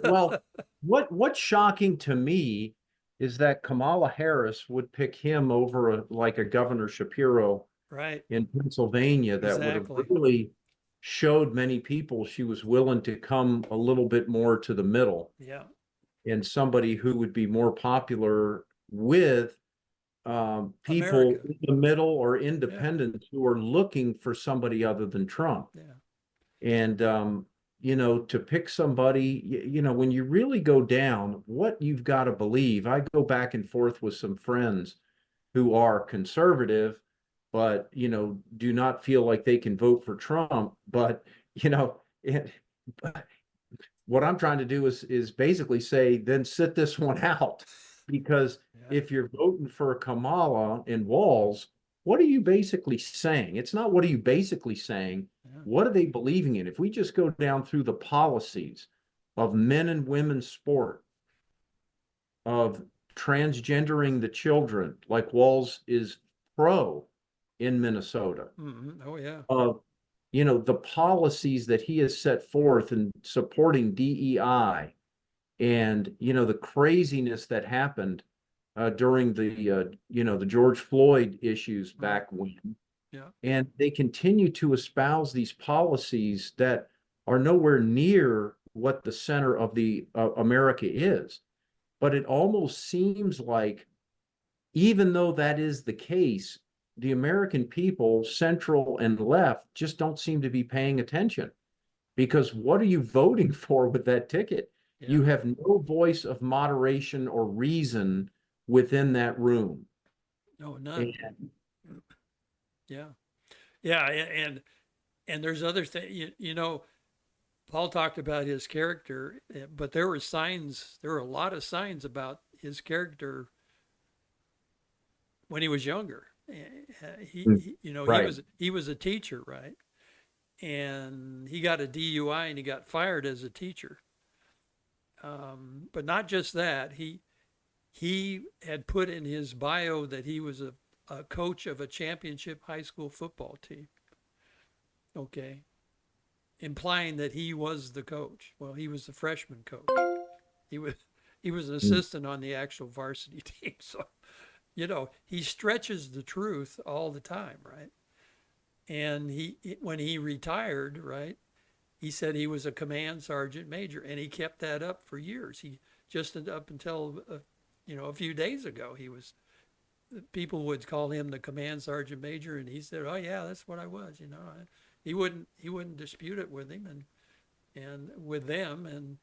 Well, what's shocking to me is that Kamala Harris would pick him over like a Governor Shapiro, right, in Pennsylvania, that would have really showed many people she was willing to come a little bit more to the middle. Yeah. And somebody who would be more popular with people America. in the middle or independents who are looking for somebody other than Trump. Yeah. And, to pick somebody, when you really go down, what you've got to believe. I go back and forth with some friends who are conservative, but, do not feel like they can vote for Trump. But, what I'm trying to do is basically say, then sit this one out, because if you're voting for Kamala and Walz, what are you basically saying? It's not what are you basically saying. What are they believing in? If we just go down through the policies of men and women's sport, of transgendering the children, like Walz is pro in Minnesota. Mm-hmm. Oh, yeah. Of the policies that he has set forth in supporting DEI, and the craziness that happened during the George Floyd issues back when. Yeah. And they continue to espouse these policies that are nowhere near what the center of the America is. But it almost seems like, even though that is the case, the American people, central and left, just don't seem to be paying attention. Because what are you voting for with that ticket? Yeah. You have no voice of moderation or reason within that room. No, none. Yeah. And there's other things, Paul talked about his character, but there were a lot of signs about his character when he was younger. He was a teacher, right? and he got a DUI and he got fired as a teacher. But not just that, he had put in his bio that he was a coach of a championship high school football team. Okay, implying that he was the coach. Well, he was the freshman coach. He was he was an assistant on the actual varsity team. So, he stretches the truth all the time, right? And when he retired, right, he said he was a command sergeant major, and he kept that up for years. He just up until a few days ago, people would call him the command sergeant major, and he said, "Oh yeah, that's what I was." He wouldn't dispute it with him and with them,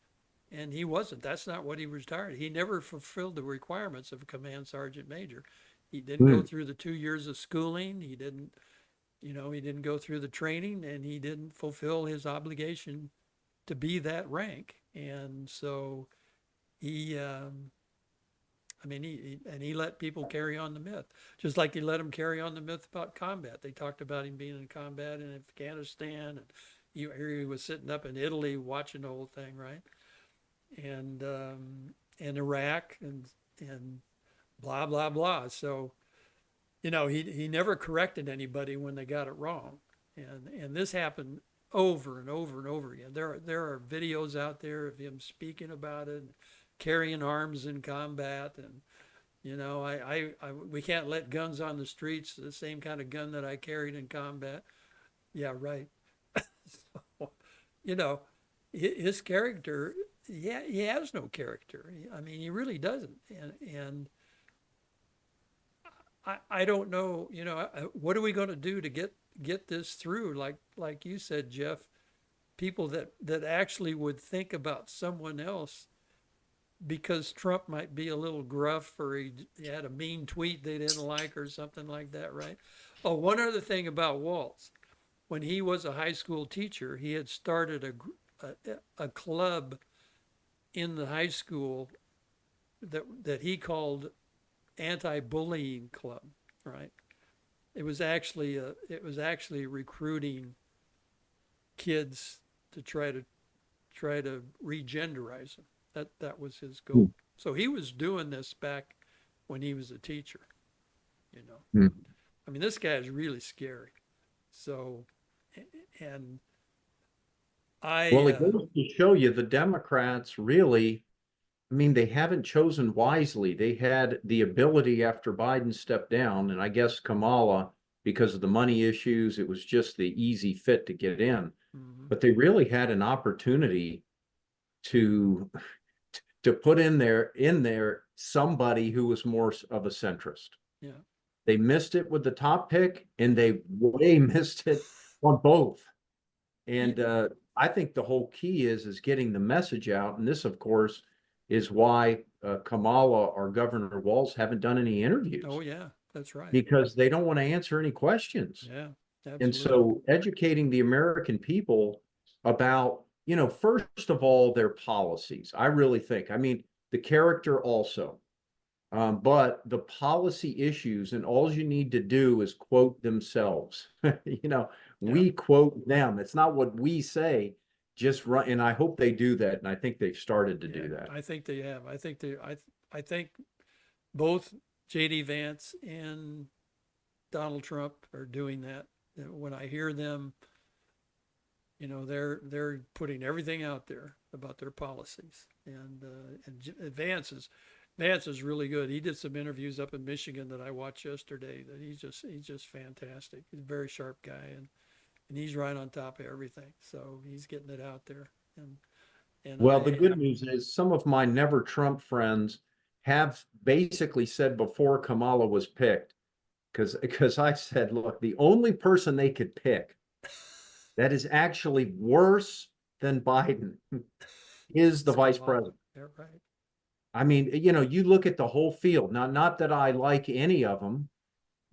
and he wasn't. That's not what he retired. He never fulfilled the requirements of a command sergeant major. He didn't go through the 2 years of schooling. He didn't go through the training, and he didn't fulfill his obligation to be that rank. And so he let people carry on the myth, just like he let them carry on the myth about combat. They talked about him being in combat in Afghanistan, and he was sitting up in Italy watching the whole thing, right? And Iraq and blah blah blah. So he never corrected anybody when they got it wrong, and this happened over and over and over again. There are videos out there of him speaking about it, carrying arms in combat, and we can't let guns on the streets. The same kind of gun that I carried in combat. Yeah, right. So, his character. Yeah, he has no character. I mean, he really doesn't, and I don't know. What are we going to do to get this through? Like you said, Jeff, people that actually would think about someone else because Trump might be a little gruff, or he had a mean tweet they didn't like or something like that, right? Oh, one other thing about Waltz. When he was a high school teacher, he had started a club in the high school that he called anti-bullying club, right? It was actually recruiting kids to try to regenderize them. That was his goal. So he was doing this back when he was a teacher. I mean, this guy is really scary. So, and Well, it goes to show you the Democrats really, I mean, they haven't chosen wisely. They had the ability after Biden stepped down, and I guess Kamala, because of the money issues, it was just the easy fit to get in. But they really had an opportunity to put in there somebody who was more of a centrist. Yeah. They missed it with the top pick, and they way missed it on both. And I think the whole key is getting the message out. And this, of course, is why Kamala or Governor Walz haven't done any interviews. Oh, yeah, that's right. Because they don't want to answer any questions. Yeah, absolutely. And so educating the American people about, first of all, their policies. I really think, I mean, the character also. But the policy issues, and all you need to do is quote themselves. We quote them. It's not what we say. Just run, and I hope they do that. And I think they've started to do that. I think they have. I think both J.D. Vance and Donald Trump are doing that. When I hear them, they're putting everything out there about their policies. And Vance is really good. He did some interviews up in Michigan that I watched yesterday. That he's just fantastic. He's a very sharp guy, and he's right on top of everything. So he's getting it out there. And well, the good news is some of my never Trump friends have basically said before Kamala was picked, because I said, look, the only person they could pick that is actually worse than Biden is the vice president. Yeah, right. I mean, you look at the whole field. Now, not that I like any of them,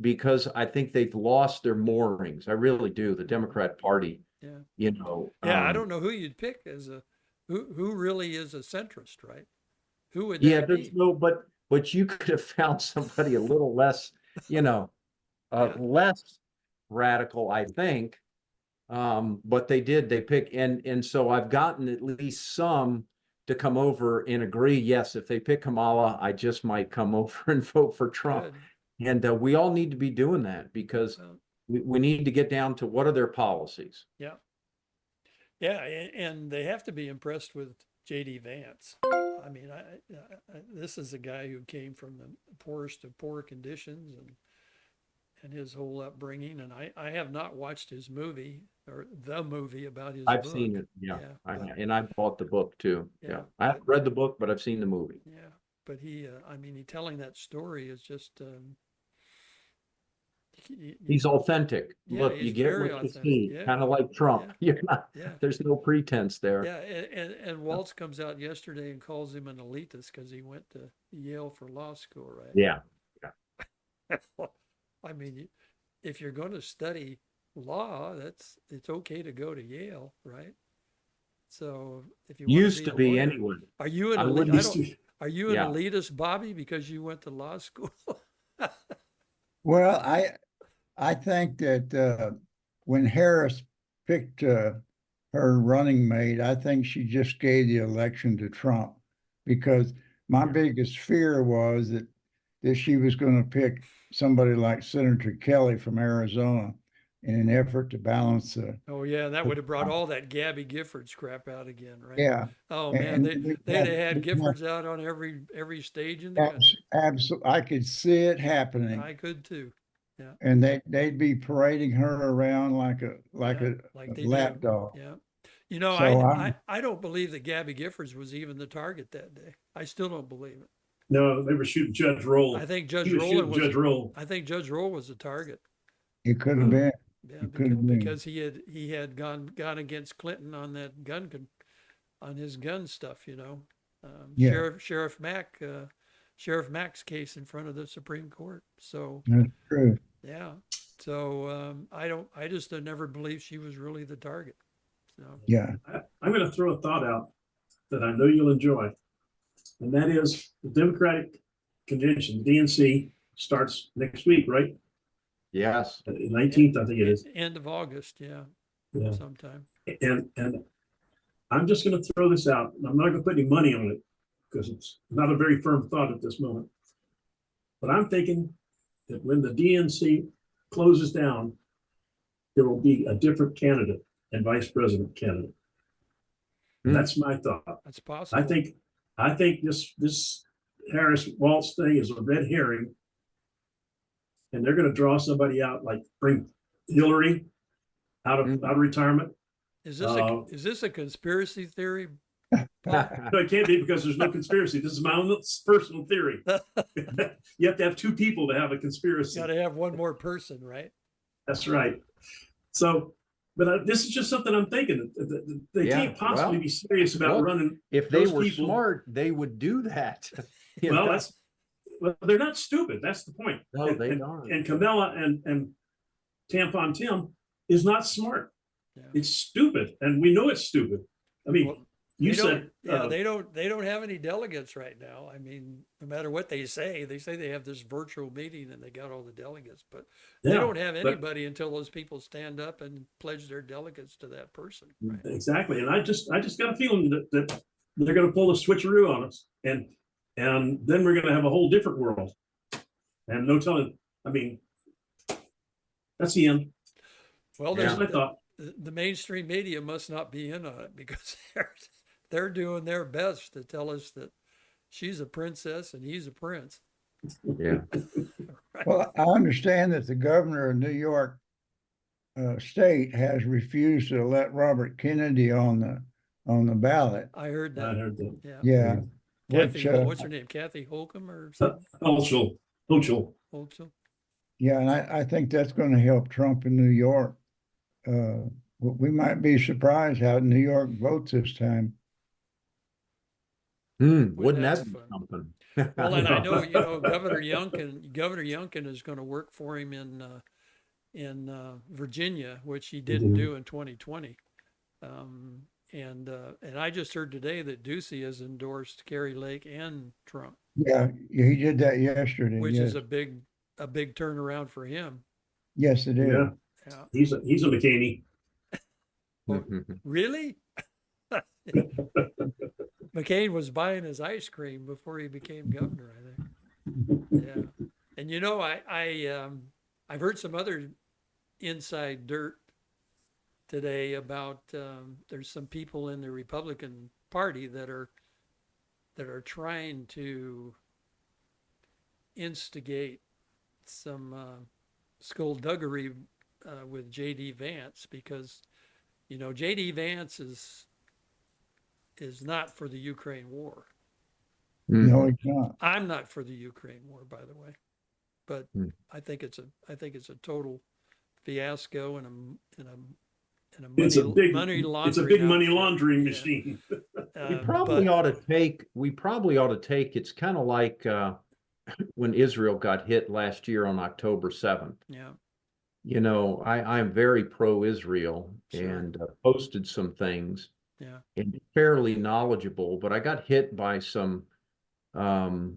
because I think they've lost their moorings. I really do. The Democrat Party. Yeah. I don't know who you'd pick as who really is a centrist, right? Who would that be? But you could have found somebody a little less, less radical, I think. But they pick, and so I've gotten at least some to come over and agree, yes, if they pick Kamala, I just might come over and vote for Trump. Good. And we all need to be doing that because Well, we need to get down to what are their policies. yeah. Yeah, and they have to be impressed with J.D. Vance. I mean, this is a guy who came from the poorest of poor conditions and his whole upbringing. And I have not watched his movie or the movie about his I've book. seen it, yeah. But, And I bought the book too. Yeah, Yeah, I haven't read the book, but I've seen the movie. yeah. But I mean, he telling that story is just, He's authentic. Yeah, Look, he's you get very what you authentic. see, Yeah, kind of like Trump. yeah, You're not, yeah. there's no pretense there. Yeah, and Waltz comes out yesterday and calls him an elitist because he went to Yale for law school, right? Yeah. I mean, if you're going to study law, it's okay to go to Yale, right? So if you want Used to to be a be lawyer, anyway. are you an I elite? wouldn't- Are you an Yeah. elitist, Bobby, because you went to law school? Well, I think that when Harris picked her running mate, I think she just gave the election to Trump because my biggest fear was that she was going to pick somebody like Senator Kelly from Arizona in an effort to balance the. Oh yeah, that would have brought all that Gabby Giffords crap out again, right? Yeah. Oh man, And they'd have had Giffords out on every stage in the country. absolutely, I could see it happening. I could too. Yeah. And they'd be parading her around like Yeah, a like they lap do. dog. Yeah. You know, So I don't believe that Gabby Giffords was even the target that day. I still don't believe it. No, they were shooting Judge Roll. I think Judge He was Rowland shooting Judge Roll. I think Judge Roll was the target. It could have been. Yeah, It could have been. because he had gone against Clinton on that on his gun stuff, you know. Yeah. Sheriff Mack's case in front of the Supreme Court. So That's true. yeah. So I just never believed she was really the target. So Yeah. I'm going to throw a thought out that I know you'll enjoy, and that is the Democratic Convention, DNC, starts next week, right? Yes. 19th, I think it is. End of August, yeah. Yeah. Sometime. And I'm just going to throw this out. I'm not going to put any money on it because it's not a very firm thought at this moment. But I'm thinking that when the DNC closes down, there will be a different candidate and vice president candidate. That's my thought. That's possible. I think this Harris Waltz thing is a red herring, and they're going to draw somebody out, like bring Hillary out of retirement. Is this a conspiracy theory? No, it can't be because there's no conspiracy. This is my own personal theory. You have to have two people to have a conspiracy. Got to have one more person, right? That's right. So, but this is just something I'm thinking. They can't possibly be serious about running. If they were smart, they would do that. Well, they're not stupid. That's the point. No, they aren't. And Kamala and Tampon Tim is not smart. Yeah. It's stupid, and we know it's stupid. I mean, Well, you said they don't have any delegates right now. I mean, no matter what they say they have this virtual meeting and they got all the delegates, but they don't have anybody until those people stand up and pledge their delegates to that person. Right? Exactly. And I just got a feeling that they're going to pull a switcheroo on us, and then we're going to have a whole different world. And no telling. I mean, that's the end. Well, that's my thought. The mainstream media must not be in on it because they're doing their best to tell us that she's a princess and he's a prince. Yeah. Right. Well, I understand that the governor of New York State has refused to let Robert Kennedy on the ballot. I heard that. I heard that. Yeah. Yeah. Kathy, Which, what's her name? Kathy Holcomb or something? Hochul. Holcomb. Yeah, and I think that's going to help Trump in New York. We might be surprised how New York votes this time. Wouldn't that be something? Well, and I know, Governor Youngkin is going to work for him in Virginia, which he didn't do in 2020. And I just heard today that Ducey has endorsed Kerry Lake and Trump. Yeah, he did that yesterday. Which is a big turnaround for him. Yes, it is. Yeah. He's a McCaney. Well, Mhm. really? McCain was buying his ice cream before he became governor, I think. Yeah. And I've heard some other inside dirt today about there's some people in the Republican Party that are trying to instigate some skullduggery with J.D. Vance because J.D. Vance is not for the Ukraine war. No, Mhm. it's not. I'm not for the Ukraine war, by the way, but Mhm. I think it's a total fiasco and a It's a money laundering big money outfit. laundering Yeah. machine. But We probably ought to take, it's kind of like when Israel got hit last year on October 7th. yeah, I'm very pro-Israel sure. and posted some things Yeah. and fairly knowledgeable, but I got hit by some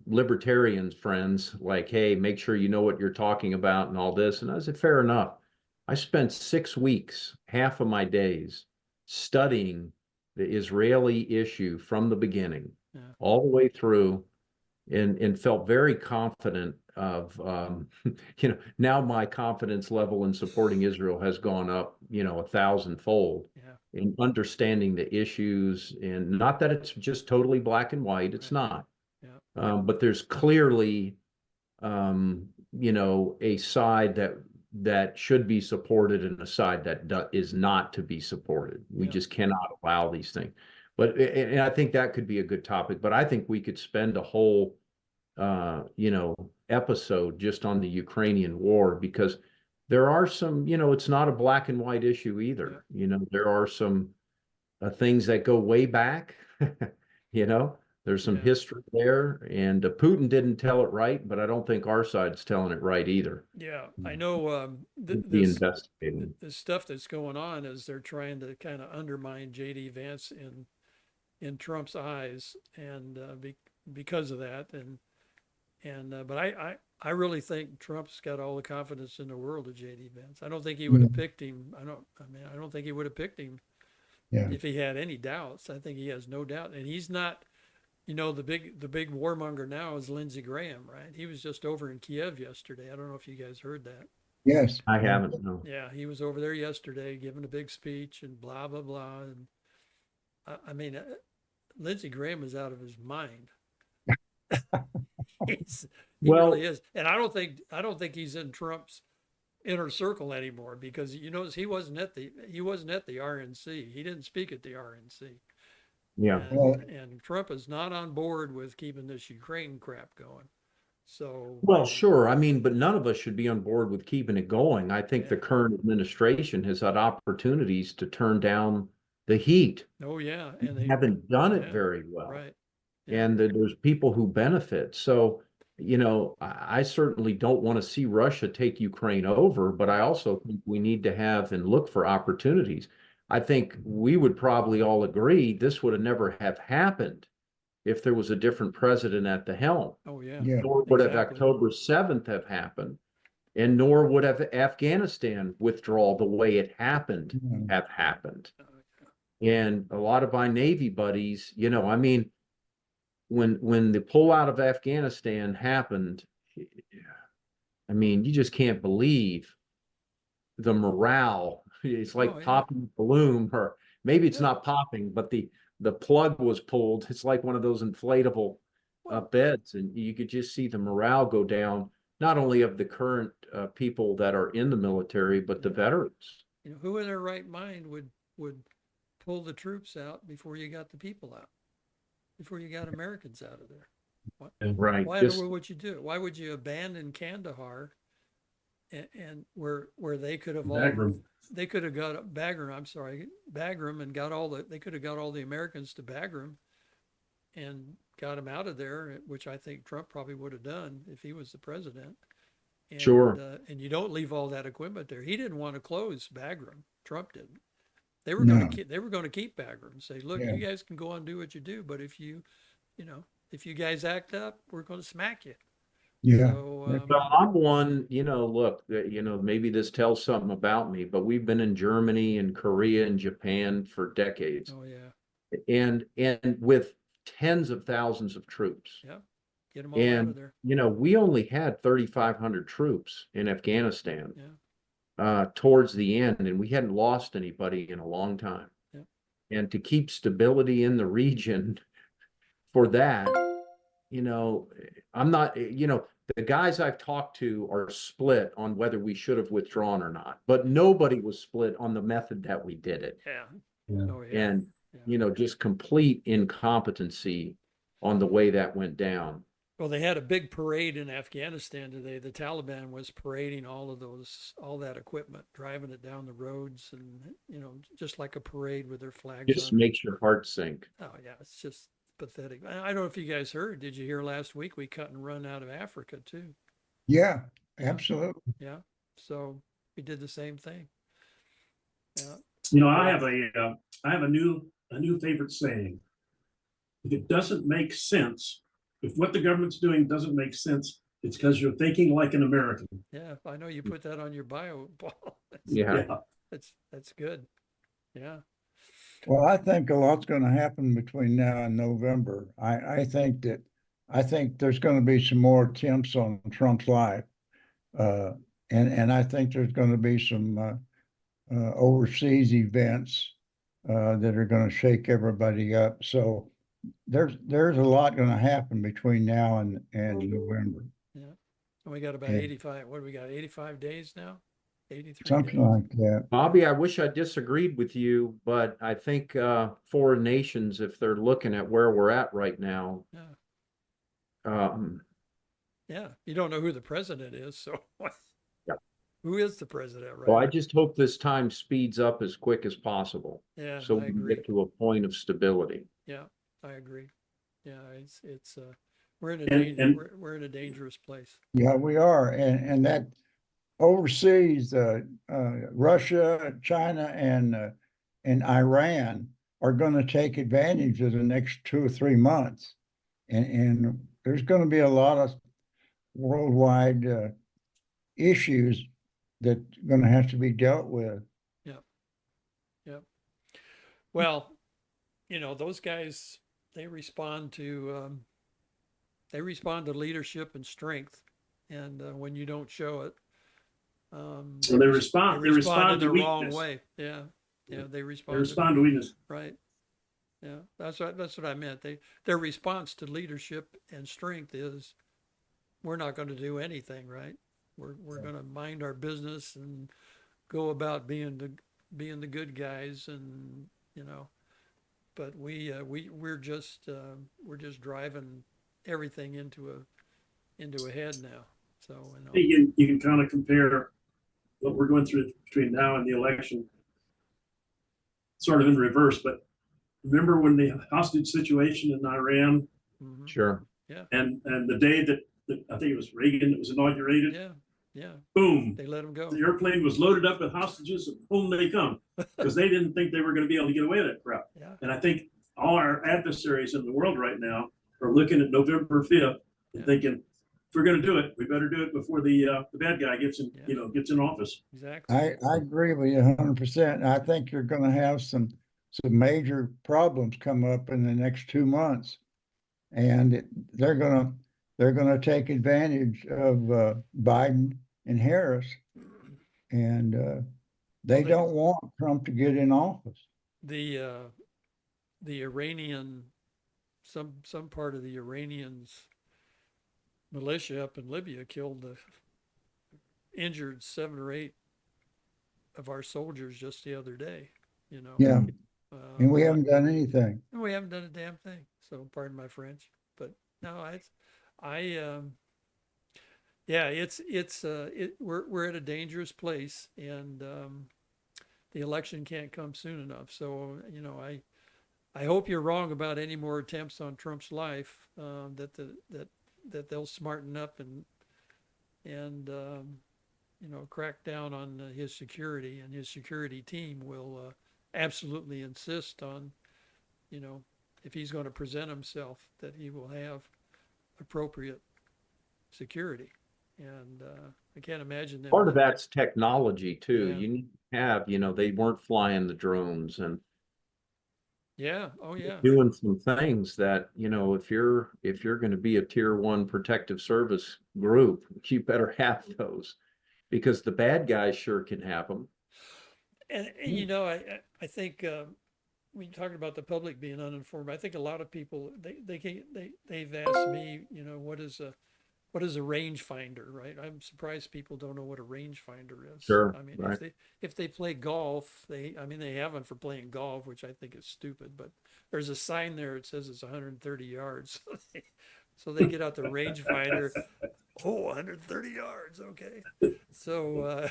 libertarian friends like, hey, make sure you know what you're talking about and all this. And I said, fair enough. I spent 6 weeks, half of my days, studying the Israeli issue from the beginning, Yeah. all the way through, and felt very confident of, now my confidence level in supporting Israel has gone up, 1,000-fold Yeah. in understanding the issues. And not that it's just totally black and white, it's Right. not. Yeah. But there's clearly, a side that should be supported and a side that is not to be supported. We Yeah. just cannot allow these things. But and I think that could be a good topic. But I think we could spend a whole, episode just on the Ukrainian war because there are some, it's not a black and white issue Yeah. either. There are some things that go way back. you know, there's some Yeah. history there, and Putin didn't tell it right, but I don't think our side's telling it right either. Yeah. I know Be investigating. this stuff that's going on is they're trying to kind of undermine J.D. Vance in Trump's eyes, and because of that, but I really think Trump's got all the confidence in the world of J.D. Vance. I don't think he would have Yeah. picked him. I don't think he would have picked him Yeah. if he had any doubts. I think he has no doubt, and he's not. The big warmonger now is Lindsey Graham, right? He was just over in Kiev yesterday. I don't know if you guys heard that. Yes. I haven't, no. Yeah, he was over there yesterday giving a big speech and blah blah blah. And Lindsey Graham is out of his mind. He really Well, is, and I don't think he's in Trump's inner circle anymore because he wasn't at the RNC. He didn't speak at the RNC. yeah. And Well, and Trump is not on board with keeping this Ukraine crap going. So Well, sure. I mean, but none of us should be on board with keeping it going. I think the yeah. current administration has had opportunities to turn down the heat. Oh yeah, We and they haven't done it yeah, very well. right. Yeah. And there's people who benefit. So, I certainly don't want to see Russia take Ukraine over, but I Right. also think we need to have and look for opportunities. I think we would probably all agree this would have never have happened if there was a different president at the helm. Oh yeah. yeah. Nor would have Exactly. October 7th have happened, and nor would have Afghanistan withdrawal the way it happened Yeah. have happened. Uh, And a lot of my Navy buddies, I mean, when the pullout of Afghanistan happened, I mean, you just can't believe the morale. It's Oh like yeah. popping a balloon, or maybe it's Yeah. not popping, but the plug was pulled. It's like one of those inflatable Well, beds, and you could just see the morale go down, not only of the current people that are in the military, but the yeah. veterans. Who in their right mind would pull the troops out before you got the people out, before you got Americans out of there? What? Right. Why Just would you do it? Why would you abandon Kandahar and where they could have got Bagram, I'm sorry, Bagram and they could have got all the Americans to Bagram and got them out of there, which I think Trump probably would have done if he was the president. sure. And you don't leave all that equipment there. He didn't want to close Bagram. Trump didn't. No. They were going to keep Bagram and say, look, Yeah. you guys can go on and do what you do, but if you guys act up, we're going to smack you. Yeah. So, Well, I'm one, look, maybe this tells something about me, but we've been in Germany and Korea and Japan for decades. oh yeah, And with tens of thousands of troops. yeah, get them all out And, of there. we only had 3,500 troops in Afghanistan Yeah, towards the end, and we hadn't lost anybody in a long time. yeah, And to keep stability in the region for that, you know, I'm not, the guys I've talked to are split on whether we should have withdrawn or not, but nobody was split on the method that we did it. yeah, Yeah. oh yeah, And, yeah. just complete incompetency on the way that went down. Well, they had a big parade in Afghanistan today. The Taliban was parading all that equipment, driving it down the roads, and just like a parade with their flags Just on it. makes your heart sink. Oh yeah, it's just pathetic. I don't know if you guys heard. Did you hear last week we cut and run out of Africa too? Yeah, Yeah, absolutely. yeah. So we did the same thing. Yeah, I have a new favorite saying. If it doesn't make sense, if what the government's doing doesn't make sense, it's because you're thinking like an American. yeah. I know you put that on your bio, Paul. Yeah. Yeah. That's good. Yeah, Well, I think a lot's going to happen between now and November. I think there's going to be some more attempts on Trump's life. Uh, and I think there's going to be some overseas events that are going to shake everybody up. So there's a lot going to happen between now and November, yeah. And we got about and 85. What do we got? 85 days now? 83 something days. like that. Bobby, I wish I disagreed with you, but I think foreign nations, if they're looking at where we're at right now, Yeah, um, yeah. You don't know who the president is, so yeah. who is the president So right I now? just hope this time speeds up as quick as possible Yeah, so I we can agree. get to a point of stability. Yeah, I agree. Yeah, it's we're in a And we're in a dangerous place. Yeah, we are, and that overseas, Russia, China, and Iran are going to take advantage of the next 2 or 3 months, and there's going to be a lot of worldwide issues that are going to have to be dealt with. Yeah, yeah. Well, those guys they respond to leadership and strength, and when you don't show it, so they respond in respond the to wrong weakness. way. Yeah, yeah, they They respond to respond to weakness. right. Yeah, that's what I meant. Their response to leadership and strength is we're not going to do anything, right? We're going to mind our business and go about being the good guys, and but we're just driving everything into a head now. So You can kind of compare what we're going through between now and the election, sort of in reverse. But remember when the hostage situation in Iran, mhm. Sure. Yeah, and the day that I think it was Reagan that was inaugurated, yeah, yeah. boom, They let them go. the airplane was loaded up with hostages, and boom, they come because they didn't think they were going to be able to get away with that crap. Yeah, And I think all our adversaries in the world right now are looking at November 5th and Yeah. thinking, if we're going to do it, we better do it before the bad guy gets in, Yeah. gets in office. exactly. I agree with you 100%. I think you're going to have some major problems come up in the next 2 months, and they're gonna take advantage of Biden and Harris, and they Well, don't want Trump to get in office. the Iranian some part of the Iranians militia up in Libya injured 7 or 8 of our soldiers just the other day. Yeah, and we Um, haven't done anything. and we haven't done a damn thing. So pardon my French, but no, yeah, we're at a dangerous place, and the election can't come soon enough. So I hope you're wrong about any more attempts on Trump's life. That they'll smarten up and crack down on his security, and his security team will absolutely insist on, if he's going to present himself, that he will have appropriate security. And I can't imagine them. Part of that's technology too. Yeah. You need to have, they weren't flying the drones and Yeah. Oh, yeah. doing some things that, if you're going to be a tier one protective service group, you better have those because the bad guys sure can have them. And you know, I think when you talk about the public being uninformed, I think a lot of people they've asked me, you know, what is a rangefinder, right? I'm surprised people don't know what a rangefinder is. Sure. I mean, Right. if they play golf, I mean they have one for playing golf, which I think is stupid, but there's a sign there that says it's 130 yards. So they get out the rangefinder. Oh, 130 yards, okay. So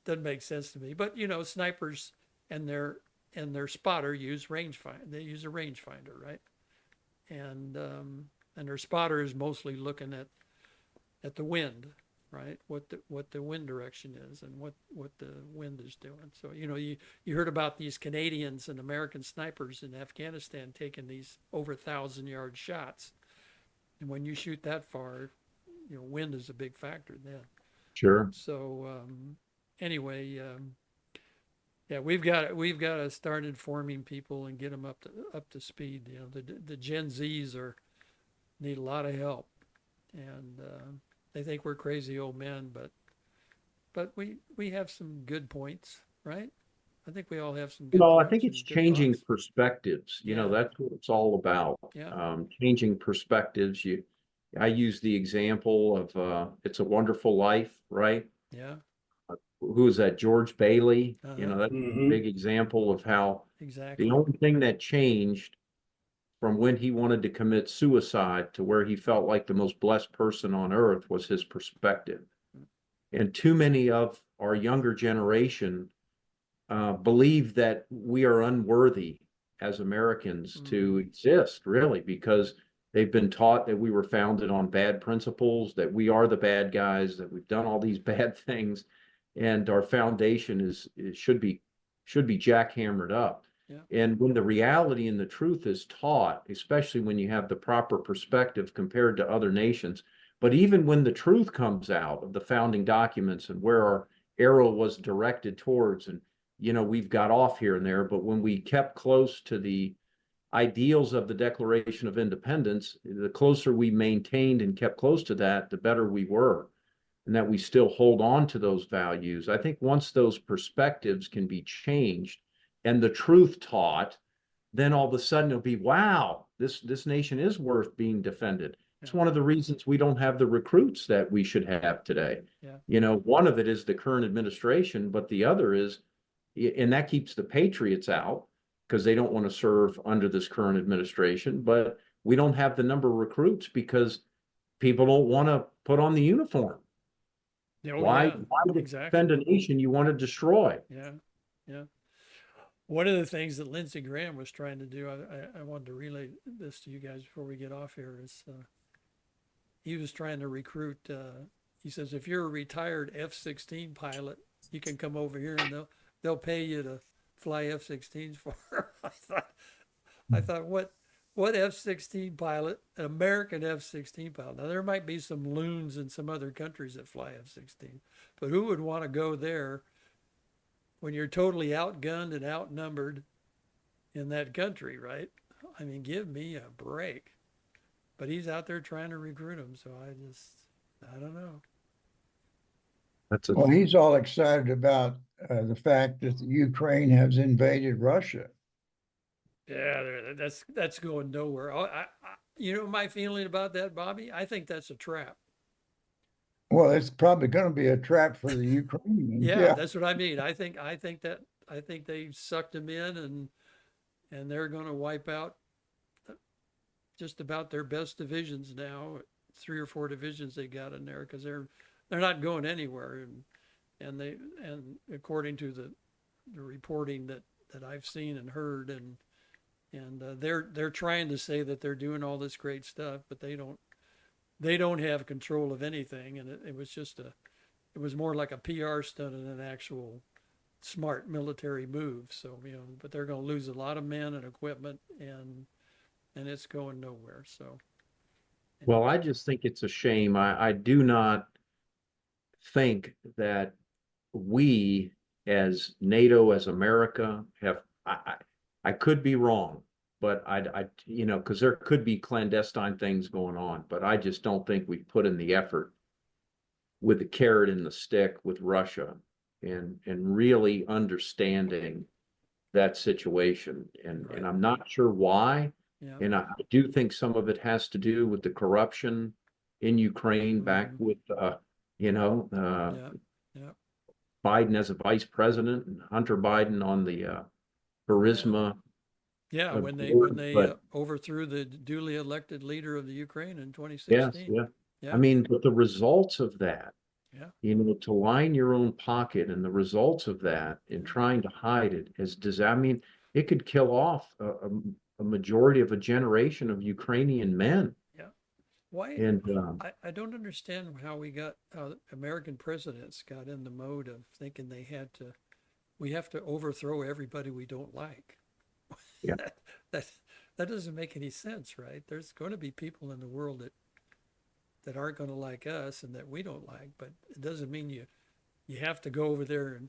doesn't make sense to me. But you know, snipers and their spotter use rangefinder. They use a rangefinder, right? And their spotter is mostly looking at the wind, right? What the wind direction is and what the wind is doing. So you know, you heard about these Canadians and American snipers in Afghanistan taking these over 1,000-yard shots, and when you shoot that far, you know, wind is a big factor then. Sure. So anyway, yeah, we've got to start informing people and get them up to speed. You know, the Gen Zs need a lot of help, and they think we're crazy old men, but we have some good points, right? I think we all have some good Well, I points think it's and good changing thoughts. perspectives. Yeah, That's what it's all about. yeah, Changing perspectives. I use the example of It's a Wonderful Life, right? yeah. Who is that? George Bailey. Uh-huh. That's a Hmm. big example of how the Exactly. only thing that changed from when he wanted to commit suicide to where he felt like the most blessed person on earth was his perspective. And too many of our younger generation believe that we are unworthy as Americans to exist, really, because they've been taught that we were founded on bad principles, that we are the bad guys, that we've done all these bad things, and our foundation should be jackhammered up. Yeah. And when the reality and the truth is taught, especially when you have the proper perspective compared to other nations, but even when the truth comes out of the founding documents and where our arrow was directed towards, and we've got off here and there, but when we kept close to the ideals of the Declaration of Independence, the closer we maintained and kept close to that, the better we were, and that we still hold on to those values. I think once those perspectives can be changed and the truth taught, then all of a sudden it'll be, wow, this nation is worth being defended. It's Yeah. one of the reasons we don't have the recruits that we should have today. Yeah. One of it is the current administration, but the other is, and that keeps the patriots out because they don't want to serve under this current administration. But we don't have the number of recruits because people don't want to put on the uniform. Oh Why, yeah. why Exactly. defend a nation you want to destroy? Yeah. Yeah. One of the things that Lindsey Graham was trying to do, I wanted to relay this to you guys before we get off here, is he was trying to recruit. He says, if you're a retired F-16 pilot, you can come over here and they'll pay you to fly F-16s for. I thought, what F-16 pilot, an American F-16 pilot? Now there might be some loons in some other countries that fly F-16, but who would want to go there when you're totally outgunned and outnumbered in that country, right? I mean, give me a break. But he's out there trying to recruit them, so I don't know. That's a Well, he's all excited about the fact that the Ukraine has invaded Russia. Yeah, that's going nowhere. You know my feeling about that, Bobby? I think that's a trap. Well, it's probably going to be a trap for the Ukrainians. Yeah, Yeah. that's what I mean. I think they sucked them in and they're going to wipe out just about their best divisions now. 3 or 4 divisions they got in there because they're not going anywhere, and according to the reporting that I've seen and heard, and they're trying to say that they're doing all this great stuff, but they don't have control of anything, and it was it was more like a PR stunt than an actual smart military move. So but they're going to lose a lot of men and equipment, and it's going nowhere. So Well, I just think it's a shame. I do not think that we as NATO, as America, I could be wrong, but because there could be clandestine things going on, but I just don't think we've put in the effort with the carrot and the stick with Russia and really understanding that situation. And I'm not sure why. Yeah. And I do think some of it has to do with the corruption in Ukraine back with Yeah. Yeah. Biden as a vice president and Hunter Biden on the Burisma Yeah. When they board. But overthrew the duly elected leader of the Ukraine in yes, 2016. yeah. Yeah. I mean, but the results of that, Yeah. to line your own pocket and the results of that in trying to hide it I mean, it could kill off a majority of a generation of Ukrainian men. Yeah. Why? And I don't understand how American presidents got in the mode of thinking we have to overthrow everybody we don't like. yeah, that that doesn't make any sense, right? There's going to be people in the world that aren't going to like us and that we don't like, but it doesn't mean you have to go over there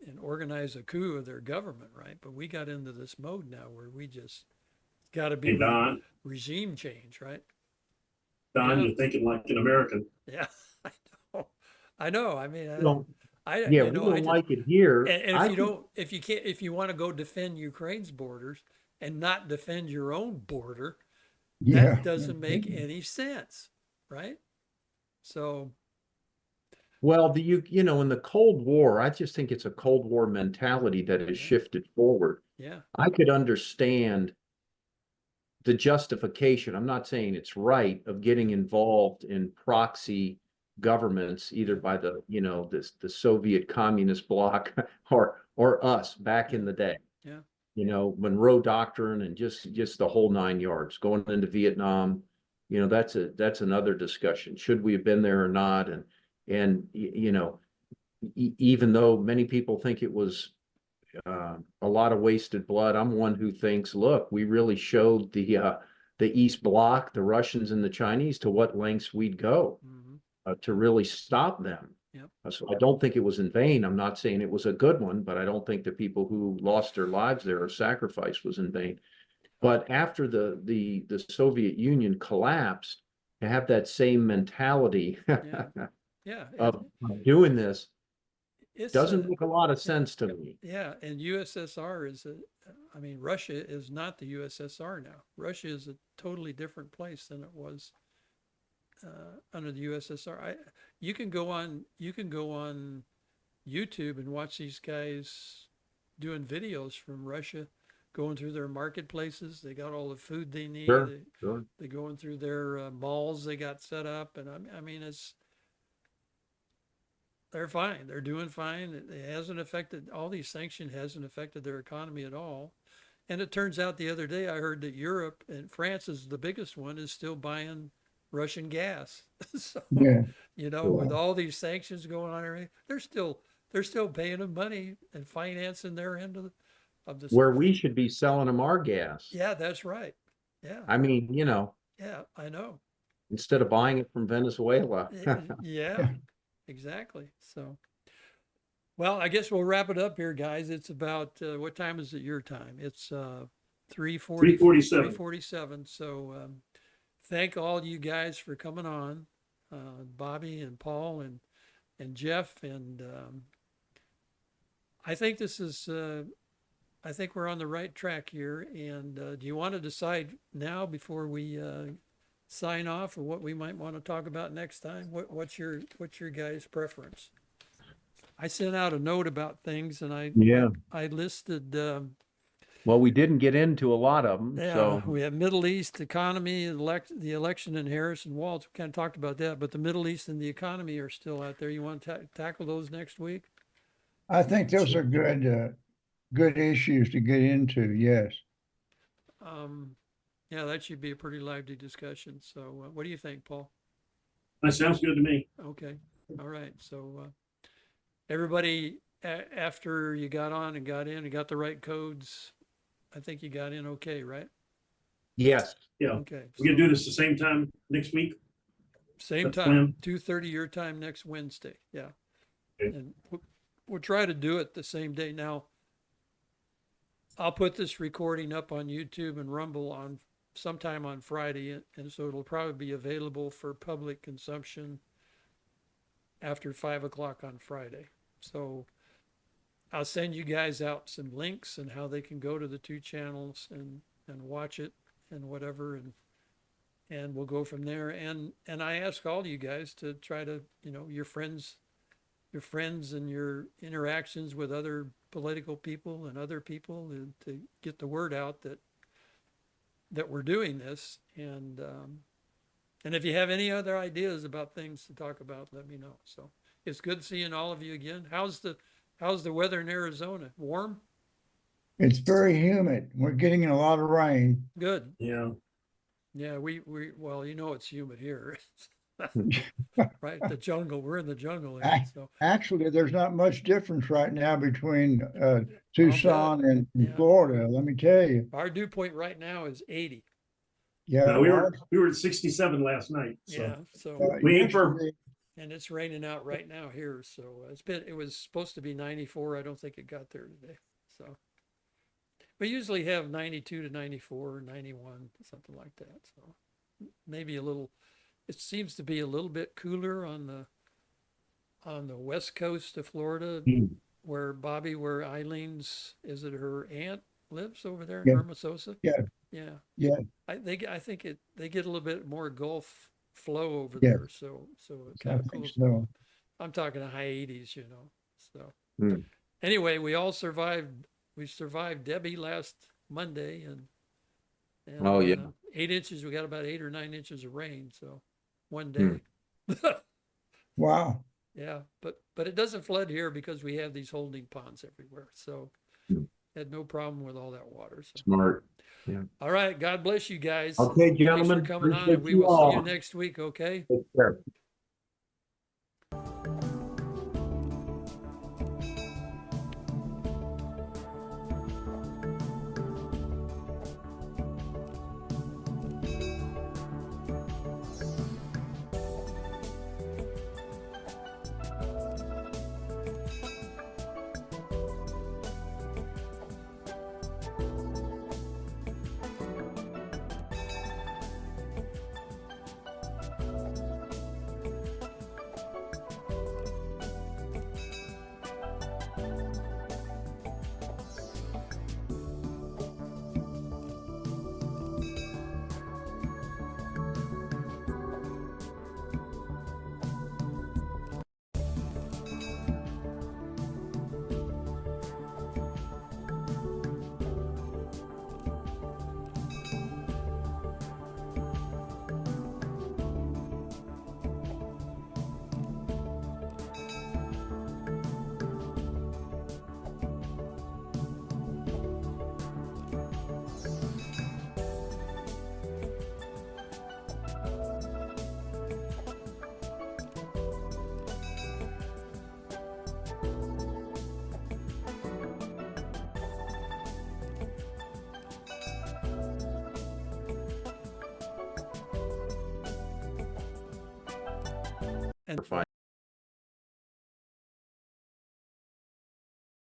and organize a coup of their government, right? But we got into this mode now where we just got to be Hey, Don, regime change, right? Don, Yeah. you're thinking like an American. Yeah, I know. I know. I mean, yeah, we don't like it here. and if you want to go defend Ukraine's borders and not defend your own border, Yeah. that doesn't make any sense, right? So, Well, in the Cold War, I just think it's a Cold War mentality that has shifted forward. yeah, I could understand the justification. I'm not saying it's right of getting involved in proxy governments, either by the the Soviet communist bloc or us back in the day. yeah, Monroe Doctrine and just the whole 9 yards. Going into Vietnam, that's another discussion. Should we have been there or not? And even though many people think it was a lot of wasted blood, I'm one who thinks, look, we really showed the East Bloc, the Russians and the Chinese, to what lengths we'd go to really stop them. yep. So I don't think it was in vain. I'm not saying it was a good one, but I don't think the people who lost their lives there or sacrifice was in vain. But after the Soviet Union collapsed, to have that same mentality Yeah, of doing this it's doesn't make a lot of sense to me. yeah, and USSR I mean, Russia is not the USSR now. Russia is a totally different place than it was under the USSR. You can go on YouTube and watch these guys doing videos from Russia, going through their marketplaces. They got all the food they need. Sure. They're going through their malls they got set up, and I mean, they're fine. They're doing fine. It hasn't affected, all these sanctions hasn't affected their economy at all. And it turns out the other day I heard that Europe, and France is the biggest one, is still buying Russian gas. So, Yeah. with all these sanctions going on, everything, they're still paying them money and financing their end of this. Where we should be selling them our gas. Yeah, that's right. Yeah. I mean, Yeah, I know. instead of buying it from Venezuela. Yeah, exactly. So, well, I guess we'll wrap it up here, guys. It's about what time is it your time? It's 3:40. 3:47. 3:47. So, thank all you guys for coming on, Bobby and Paul and Jeff. And I think I think we're on the right track here. And do you want to decide now before we sign off, or what we might want to talk about next time? What's your guys' preference? I sent out a note about things, and I listed. Well, we didn't get into a lot of them. Yeah, So we have Middle East economy, the election in Harrison Walls. We kind of talked about that, but the Middle East and the economy are still out there. You want to tackle those next week? I think those are good issues to get into. Yes. Yeah, that should be a pretty lively discussion. So, what do you think, Paul? That sounds good to me. Okay, all right. So, everybody, after you got on and got in and got the right codes, I think you got in okay, right? Yes. Yeah. Okay. We're gonna do this the same time next week. Same That's time, when? 2:30 your time next Wednesday. Yeah. Okay. And we'll try to do it the same day. Now, I'll put this recording up on YouTube and Rumble on sometime on Friday, and so it'll probably be available for public consumption after 5 o'clock on Friday. So I'll send you guys out some links and how they can go to the two channels and watch it and whatever, and we'll go from there. And I ask all you guys to try to, your friends and your interactions with other political people and other people, and to get the word out that we're doing this. And if you have any other ideas about things to talk about, let me know. So it's good seeing all of you again. How's the weather in Arizona? Warm? It's very humid. We're getting a lot of rain. Good. Yeah. Yeah, well, it's humid here. Right, the jungle. We're in the jungle here, so Actually, there's not much difference right now between Tucson and Yeah. Florida. Let me tell you. our dew point right now is 80. Yeah, No, we were at 67 last night. So Yeah, so we ain't for yesterday, and it's raining out right now here. So it was supposed to be 94. I don't think it got there today. So we usually have 92 to 94, 91, something like that. So maybe it seems to be a little bit cooler on the west coast of Florida, where Eileen's, is it her aunt lives over there in Yeah. Hermosa? Yeah. Yeah. Yeah. I think they get a little bit more Gulf flow over Yeah. there. So it I kind of think cools. so. I'm talking a high 80s, So Hmm. anyway, we all survived. We survived Debbie last Monday, and Oh, yeah. 8 inches. We got about 8 or 9 inches of rain. So one day. Wow. Yeah, but it doesn't flood here because we have these holding ponds everywhere. So Hmm. had no problem with all that water. So Smart. Yeah. all right, God bless you guys. Okay, Thanks for gentlemen. coming on, Appreciate and we you will see you all. next week. Okay. Take care. And Fine.